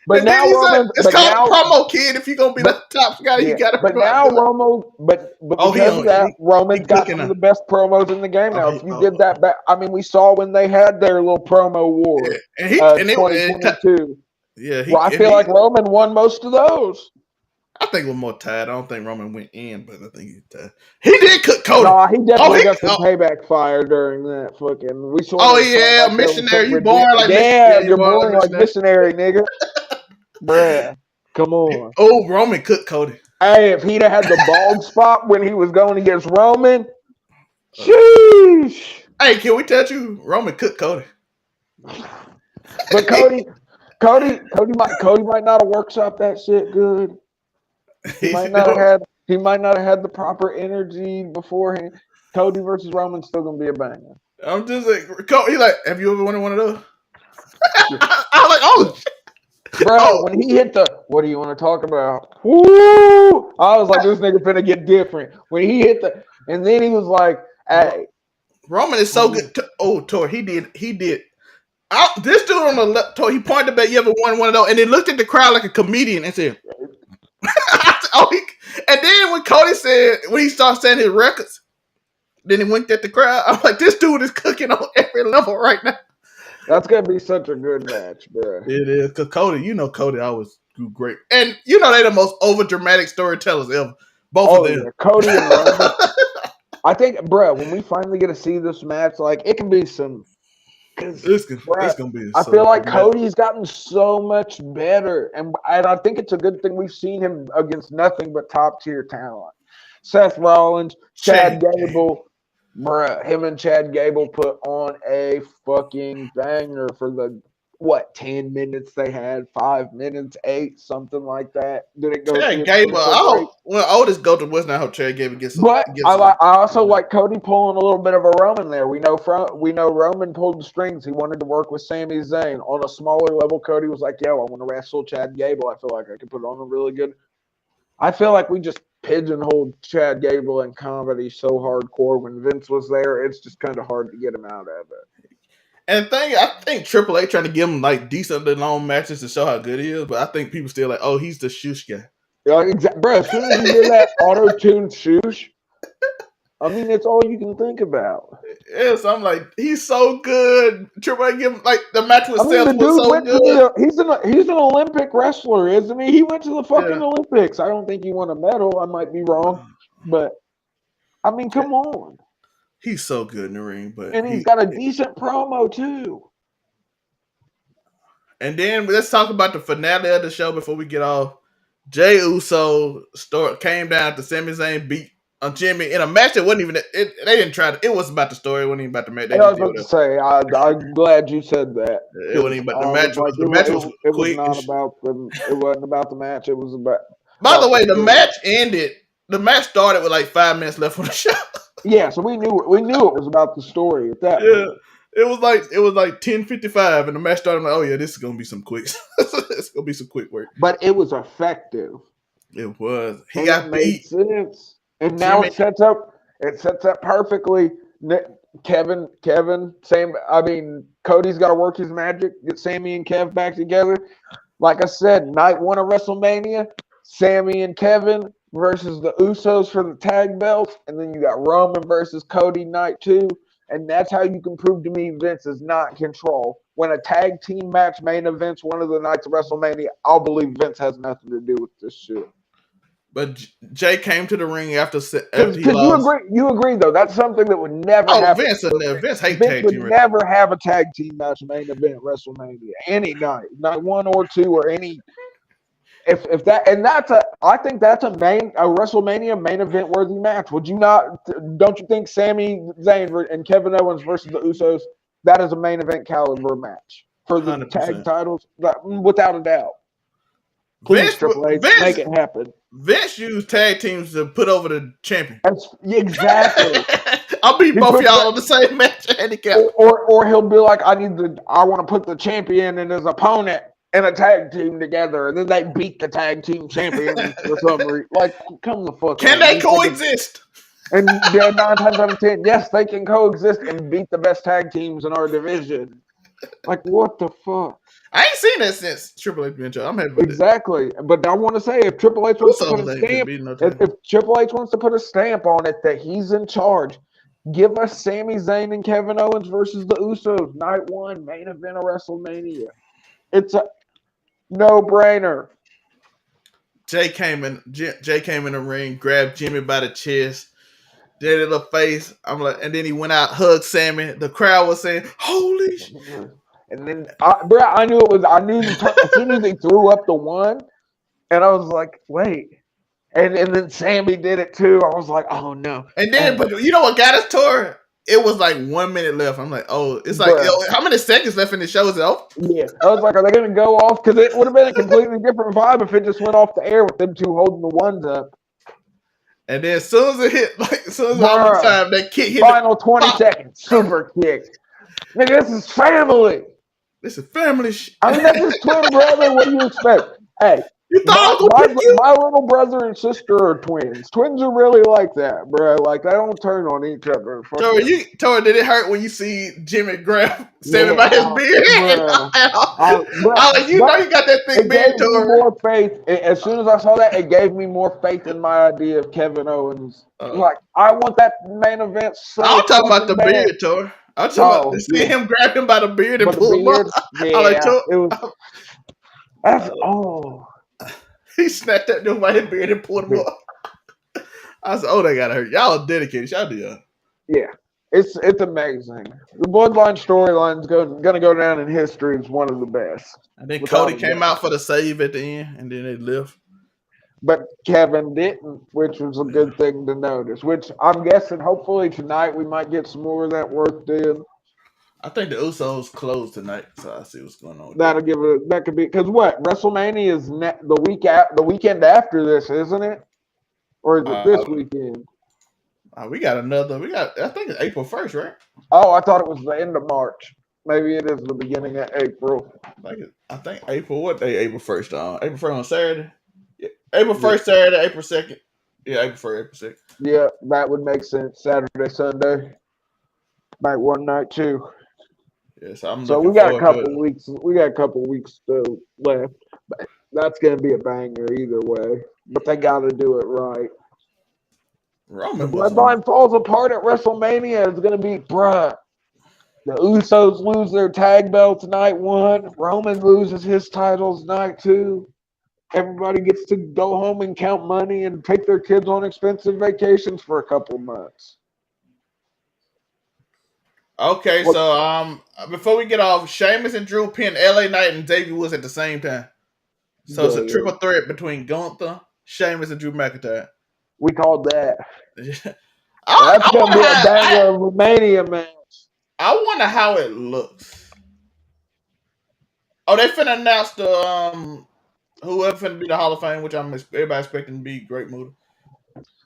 But now Roman, it's called promo, kid. If you're gonna be the top guy, you gotta. But now Roman, because of that, Roman got some of the best promos in the game now. If you did that back, I mean, we saw when they had their little promo war. And 2022. I feel like Roman won most of those. I think it was more tied. I don't think Roman went in, but I think he tied. He did cook Cody. No, he definitely got some payback fire during that fucking. We saw. Missionary. You born like you're born like missionary, nigga. Bruh, come on. Oh, Roman cooked Cody. Hey, if he'd have had the bald spot when he was going against Roman, sheesh. Hey, can we tell you, Roman cooked Cody? But Cody might not have workshopped that shit good. He might not have had the proper energy beforehand. Cody versus Roman's still gonna be a banger. I'm just like, he's like, have you ever wanted one of those? I'm like, oh shit. Bro, when he hit what do you want to talk about? Woo! I was like, this nigga finna get different. When he hit and then he was like, hey. Roman is so good. Tor, he did. This dude on the left, Tor, he pointed back, you ever won one of those? And then looked at the crowd like a comedian and said, and then when he started saying his records, Then he winked at the crowd. I'm like, this dude is cooking on every level right now. That's gonna be such a good match, bro. It is because Cody always do great, and they're the most over dramatic storytellers ever. Both of them. Yeah, Cody and Roman. I think, bro, when we finally get to see this match, like it can be some. Because it's gonna be. I feel like Cody's gotten so much better, and I think it's a good thing we've seen him against nothing but top tier talent. Seth Rollins, Chad Gable, bruh, him and Chad Gable put on a fucking banger for the 10 minutes they had, 5 minutes, 8, something like that. Did it go? Chad Gable. Otis go to West. I hope Chad Gable gets. But I also like Cody pulling a little bit of a Roman there. We know Roman pulled the strings. He wanted to work with Sami Zayn on a smaller level. Cody was like, "Yo, I want to wrestle Chad Gable. I feel like I could put on a really good." I feel like we just pigeonholed Chad Gable in comedy so hardcore when Vince was there. It's just kind of hard to get him out of it. And I think Triple H trying to give him like decently long matches to show how good he is, but I think people still like, oh, he's the shoosh guy. Yeah, bro, as soon as you hear that auto-tuned shoosh, I mean, it's all you can think about. Yes, I'm like, he's so good. Triple H give him like the match with Seth was so good. He's an Olympic wrestler, isn't he? He went to the fucking Olympics. I don't think he won a medal. I might be wrong, but I mean, come on. He's so good in the ring, and he's got a decent promo too. And then let's talk about the finale of the show before we get off. Jey Uso came down to Sami Zayn beat on Jimmy in a match that wasn't even. They didn't try to. It wasn't about the story. It wasn't even about the match. I was about to say. I'm glad you said that. It wasn't even about the match. The match was quick. It was not about the. It wasn't about the match. It was about. By the way, the match ended. The match started with like 5 minutes left on the show. Yeah, so we knew it was about the story at that point. It was like 10:55, and the match started. I'm like, oh yeah, this is gonna be some quick. It's gonna be some quick work. But it was effective. It was. He got beat. Sense. And now it sets up perfectly. Kevin, same. I mean, Cody's got to work his magic, get Sami and Kev back together. Like I said, night 1 of WrestleMania, Sami and Kevin versus the Usos for the tag belts, and then you got Roman versus Cody night 2, and that's how you can prove to me Vince is not in control. When a tag team match main events one of the nights of WrestleMania, I'll believe Vince has nothing to do with this shit. But Jay came to the ring after he lost. You agree though. That's something that would never happen. Vince hates tag team. Would never have a tag team match main event WrestleMania any night, not 1 or 2 or any. If that, and I think that's a WrestleMania main event worthy match. Would you not? Don't you think Sami Zayn and Kevin Owens versus the Usos, that is a main event caliber match for the 100%. Tag titles, without a doubt? Please, Triple H, make it happen. Vince used tag teams to put over the champion. Exactly. I'll beat both y'all on the same match handicap. Or he'll be like, I want to put the champion and his opponent in a tag team together, and then they beat the tag team champion for some reason. Like, come the fuck. Can they coexist? And 9 times out of 10, yes, they can coexist and beat the best tag teams in our division. Like, what the fuck? I ain't seen that since Triple H been in. I'm happy with exactly. But I want to say, if Triple H wants to put a stamp, if Triple H wants to put a stamp on it that he's in charge, give us Sami Zayn and Kevin Owens versus the Usos, night 1, main event of WrestleMania. It's a no-brainer. Jay came in the ring, grabbed Jimmy by the chest, did it in the face. I'm like, and then he went out, hugged Sammy. The crowd was saying, "Holy shit!" And then, I knew it was. I knew as soon as they threw up the 1, and I was like, "Wait!" And then Sammy did it too. I was like, "Oh no!" And then, but you know what got us, Tor? It was like 1 minute left. I'm like, oh, it's like, how many seconds left in the show? Is it over? Yeah. I was like, are they going to go off? Because it would have been a completely different vibe if it just went off the air with them two holding the 1s up. And then as soon as it hit, as soon as all the time, that kick hit. Final 20 seconds, super kick. Nigga, this is family. This is family shit. I mean, that's his twin brother. What do you expect? Hey, You thought I was gonna pick you? My little brother and sister are twins. Twins are really like that, bro. Like they don't turn on each other. Tori, did it hurt when you see Jimmy grab Sammy Yeah, by his beard? bro. I was like, you know, you got that thick It beard, gave me Tori. more faith. As soon as I saw that, it gave me more faith in my idea of Kevin Owens. Like, I want that main event so I'm talking about the fucking bad. beard, Tori. I'm talking about seeing him grab him by the beard and But the pull him up. beard, I'm like, yeah, it was. That's he snatched that dude by his beard and pulled him up. I said, "Oh, they gotta hurt. Y'all are dedicated. Y'all do y'all." Yeah, it's amazing. The Bloodline storyline is gonna go down in history as one of the best. And then Cody came out for the save at the end, and then they left. But Kevin didn't, which was a good thing to notice. Which I'm guessing, hopefully tonight we might get some more of that work done. I think the Usos closed tonight, so I see what's going on. That could be because what WrestleMania is the weekend after this, isn't it? Or is it this weekend? We got I think it's April 1st, right? Oh, I thought it was the end of March. Maybe it is the beginning of April. I think April. What day? April 1st. April 1st on Saturday. Yeah. April 1st, Saturday. April 2nd. Yeah, April 1st, April 2nd. Yeah, that would make sense. Saturday, Sunday, night one, night two. Yeah, so so we got a couple weeks. We got a couple weeks still left. But that's gonna be a banger either way. But they got to do it right. Roman the Bloodline falls apart at WrestleMania. It's gonna be bruh. The Usos lose their tag belts night one. Roman loses his titles night two. Everybody gets to go home and count money and take their kids on expensive vacations for a couple months. Okay, so before we get off, Sheamus and Drew pinned LA Knight and Xavier Woods at the same time. So it's a triple threat between Gunther, Sheamus, and Drew McIntyre. We called that. That's going to be a banger of a Mania match. I wonder how it looks. Oh, they finna announce the whoever finna be the Hall of Fame, which everybody expecting to be Great Muta.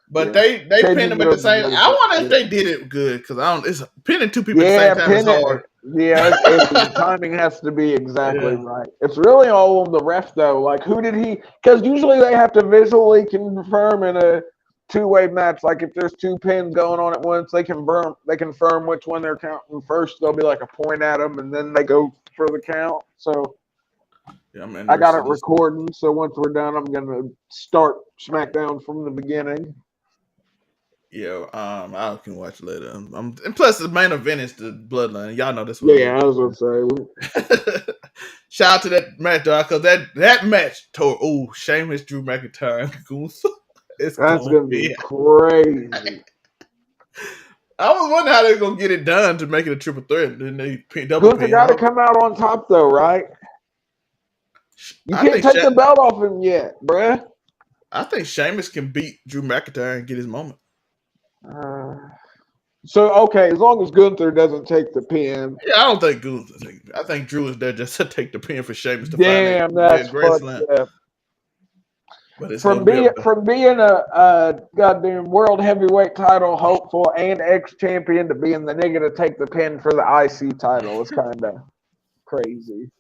But they pinned them at the same. I wonder if they did it good because it's pinning two people at the same time is hard. Yeah, the timing has to be exactly right. It's really all on the ref though. Like who did he? Because usually they have to visually confirm in a two-way match. Like if there's two pins going on at once, they confirm which one they're counting first. There'll be like a point at them, and then they go for the count. So. Yeah, I got it recording, so once we're done, I'm gonna start SmackDown from the beginning. Yeah, I can watch later. And plus, the main event is the Bloodline. Y'all know this one. Yeah, I was gonna say. Shout out to that match, dog, because that match tore. Oh, Sheamus, Drew McIntyre, Gunther. That's gonna be crazy. I was wondering how they're gonna get it done to make it a triple threat. Then they double. Gunther got to come out on top, though, right? You can't take the belt off him yet, bruh. I think Sheamus can beat Drew McIntyre and get his moment. Okay, as long as Gunther doesn't take the pin. Yeah, I don't think Gunther. I think Drew is there just to take the pin for Sheamus to find that's fucked up. But from being a goddamn world heavyweight title hopeful and ex-champion to being the nigga to take the pin for the IC title is kind of crazy.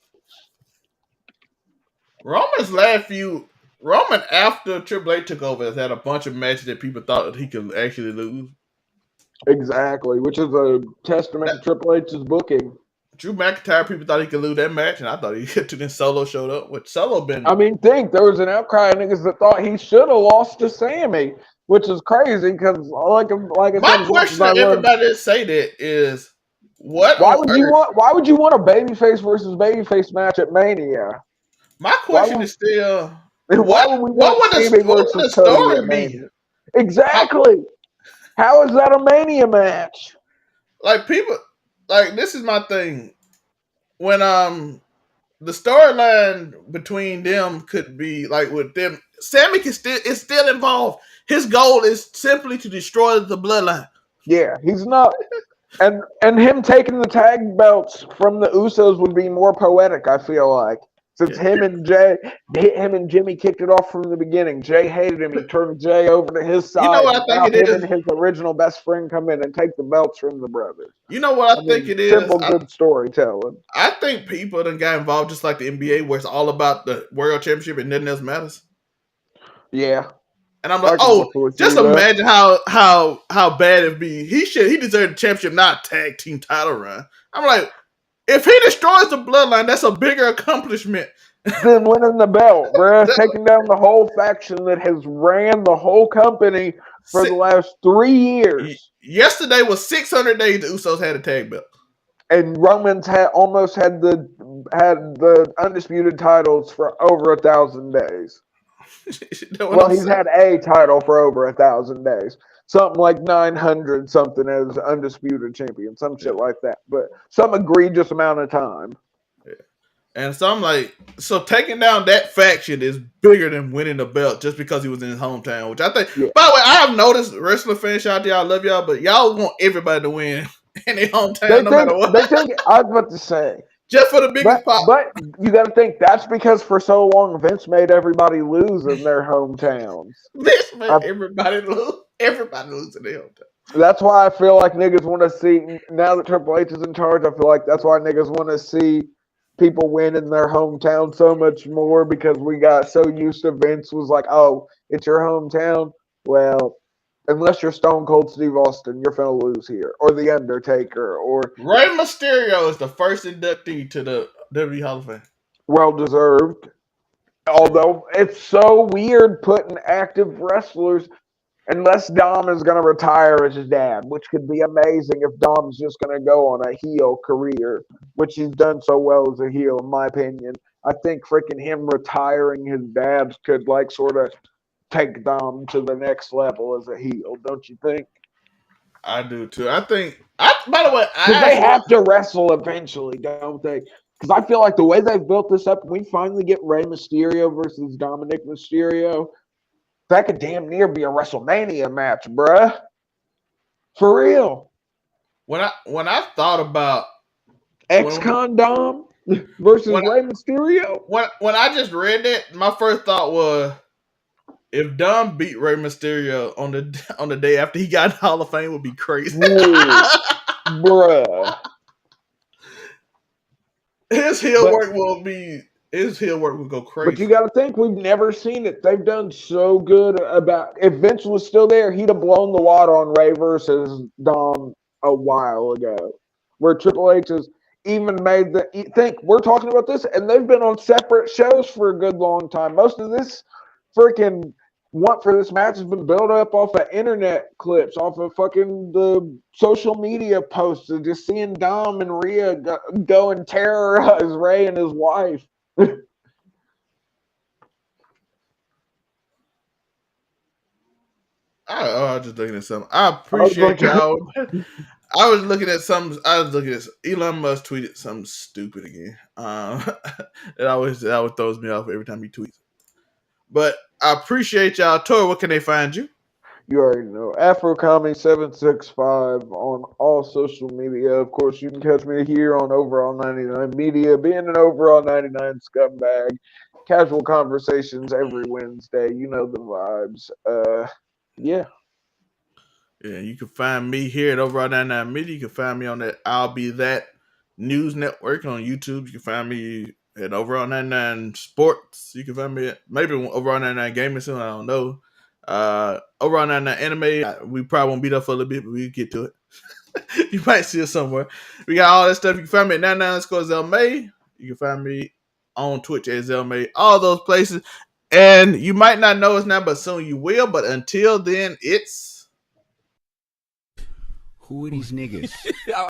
Roman after Triple H took over has had a bunch of matches that people thought that he could actually lose. Exactly, which is a testament to Triple H's booking. Drew McIntyre, people thought he could lose that match, and I thought he could. Then Solo showed up, which Solo been. I mean, there was an outcry of niggas that thought he should have lost to Sammy, which is crazy because my question to everybody that say that is, why would you want a babyface versus babyface match at Mania? My question is still, what would the story be? Exactly. How is that a Mania match? Like people, this is my thing. When the storyline between them could be with them, Sammy is still involved. His goal is simply to destroy the Bloodline. Yeah, he's not. And him taking the tag belts from the Usos would be more poetic, I feel like. Since him and Jimmy kicked it off from the beginning. Jay hated him. He turned Jay over to his You know side. what I Now think it him is? and his original best friend come in and take the belts from the brothers. You know what I think it is? Simple, good storytelling. I think people that got involved just like the NBA, where it's all about the world championship and nothing else matters. Yeah. And I'm like, oh, just imagine how bad it'd be. He deserved the championship, not a tag team title run. I'm like, if he destroys the bloodline, that's a bigger accomplishment than winning the belt, bruh. Taking down the whole faction that has ran the whole company for the last 3 years. Yesterday was 600 days the Usos had a tag belt. And Roman's almost had the undisputed titles for over 1,000 days. Well, he's had a title for over 1,000 days. Something like 900 something as undisputed champion, some shit like that. But some egregious amount of time. Yeah. And so I'm like, so taking down that faction is bigger than winning the belt just because he was in his hometown, which I think, by the way, I have noticed wrestling fans out there, I love y'all, but y'all want everybody to win in their hometown matter what. They think, I was about to say. Just for the biggest pop. But you got to think, that's because for so long, Vince made everybody lose in their hometowns. Vince made everybody lose. Everybody lose in their hometown. That's why I feel like niggas want to see, now that Triple H is in charge, I feel like that's why niggas want to see people win in their hometown so much more, because we got so used to Vince was like, oh, it's your hometown? Well, unless you're Stone Cold Steve Austin, you're finna lose here. Or The Undertaker, or Rey Mysterio is the first inductee to the WWE Hall of Fame. Well deserved. Although it's so weird putting active wrestlers, unless Dom is going to retire as his dad, which could be amazing if Dom's just going to go on a heel career, which he's done so well as a heel, in my opinion. I think freaking him retiring his dad could, like, sort of take Dom to the next level as a heel, don't you think? I do too. I think, by the way, they have to wrestle eventually, don't they? Because I feel like the way they've built this up, we finally get Rey Mysterio versus Dominic Mysterio. That could damn near be a WrestleMania match, bruh. For real. When I thought about ex-con Dom versus Rey Mysterio. When I just read that, my first thought was, if Dom beat Rey Mysterio on the day after he got in the Hall of Fame, would be crazy. Bruh. His heel work will go crazy. But you got to think, we've never seen it. They've done so good about. If Vince was still there, he'd have blown the water on Rey versus Dom a while ago. Where Triple H has even made we're talking about this, and they've been on separate shows for a good long time. Most of this freaking want for this match has been built up off of internet clips, off of fucking the social media posts, of just seeing Dom and Rhea go and terrorize Rey and his wife. I was just looking at something. I appreciate y'all. I was looking at Elon Musk tweeted something stupid again. It always throws me off every time he tweets. But I appreciate y'all. Tori, what can they find you? You already know. AfroComedy765 on all social media. Of course, you can catch me here on Overall 99 Media, being an Overall 99 scumbag. Casual conversations every Wednesday. You know the vibes. Yeah. Yeah, you can find me here at Overall 99 Media. You can find me on that I'll Be That News Network on YouTube. You can find me at Overall 99 Sports. You can find me at maybe Overall 99 Gaming soon. I don't know. Overall 99 Anime. We probably won't be there for a little bit, but we'll get to it. You might see us somewhere. We got all that stuff. You can find me at 99_Zelmay. You can find me on Twitch at Zelmay. All those places. And you might not know us now, but soon you will. But until then, it's... Who are these niggas?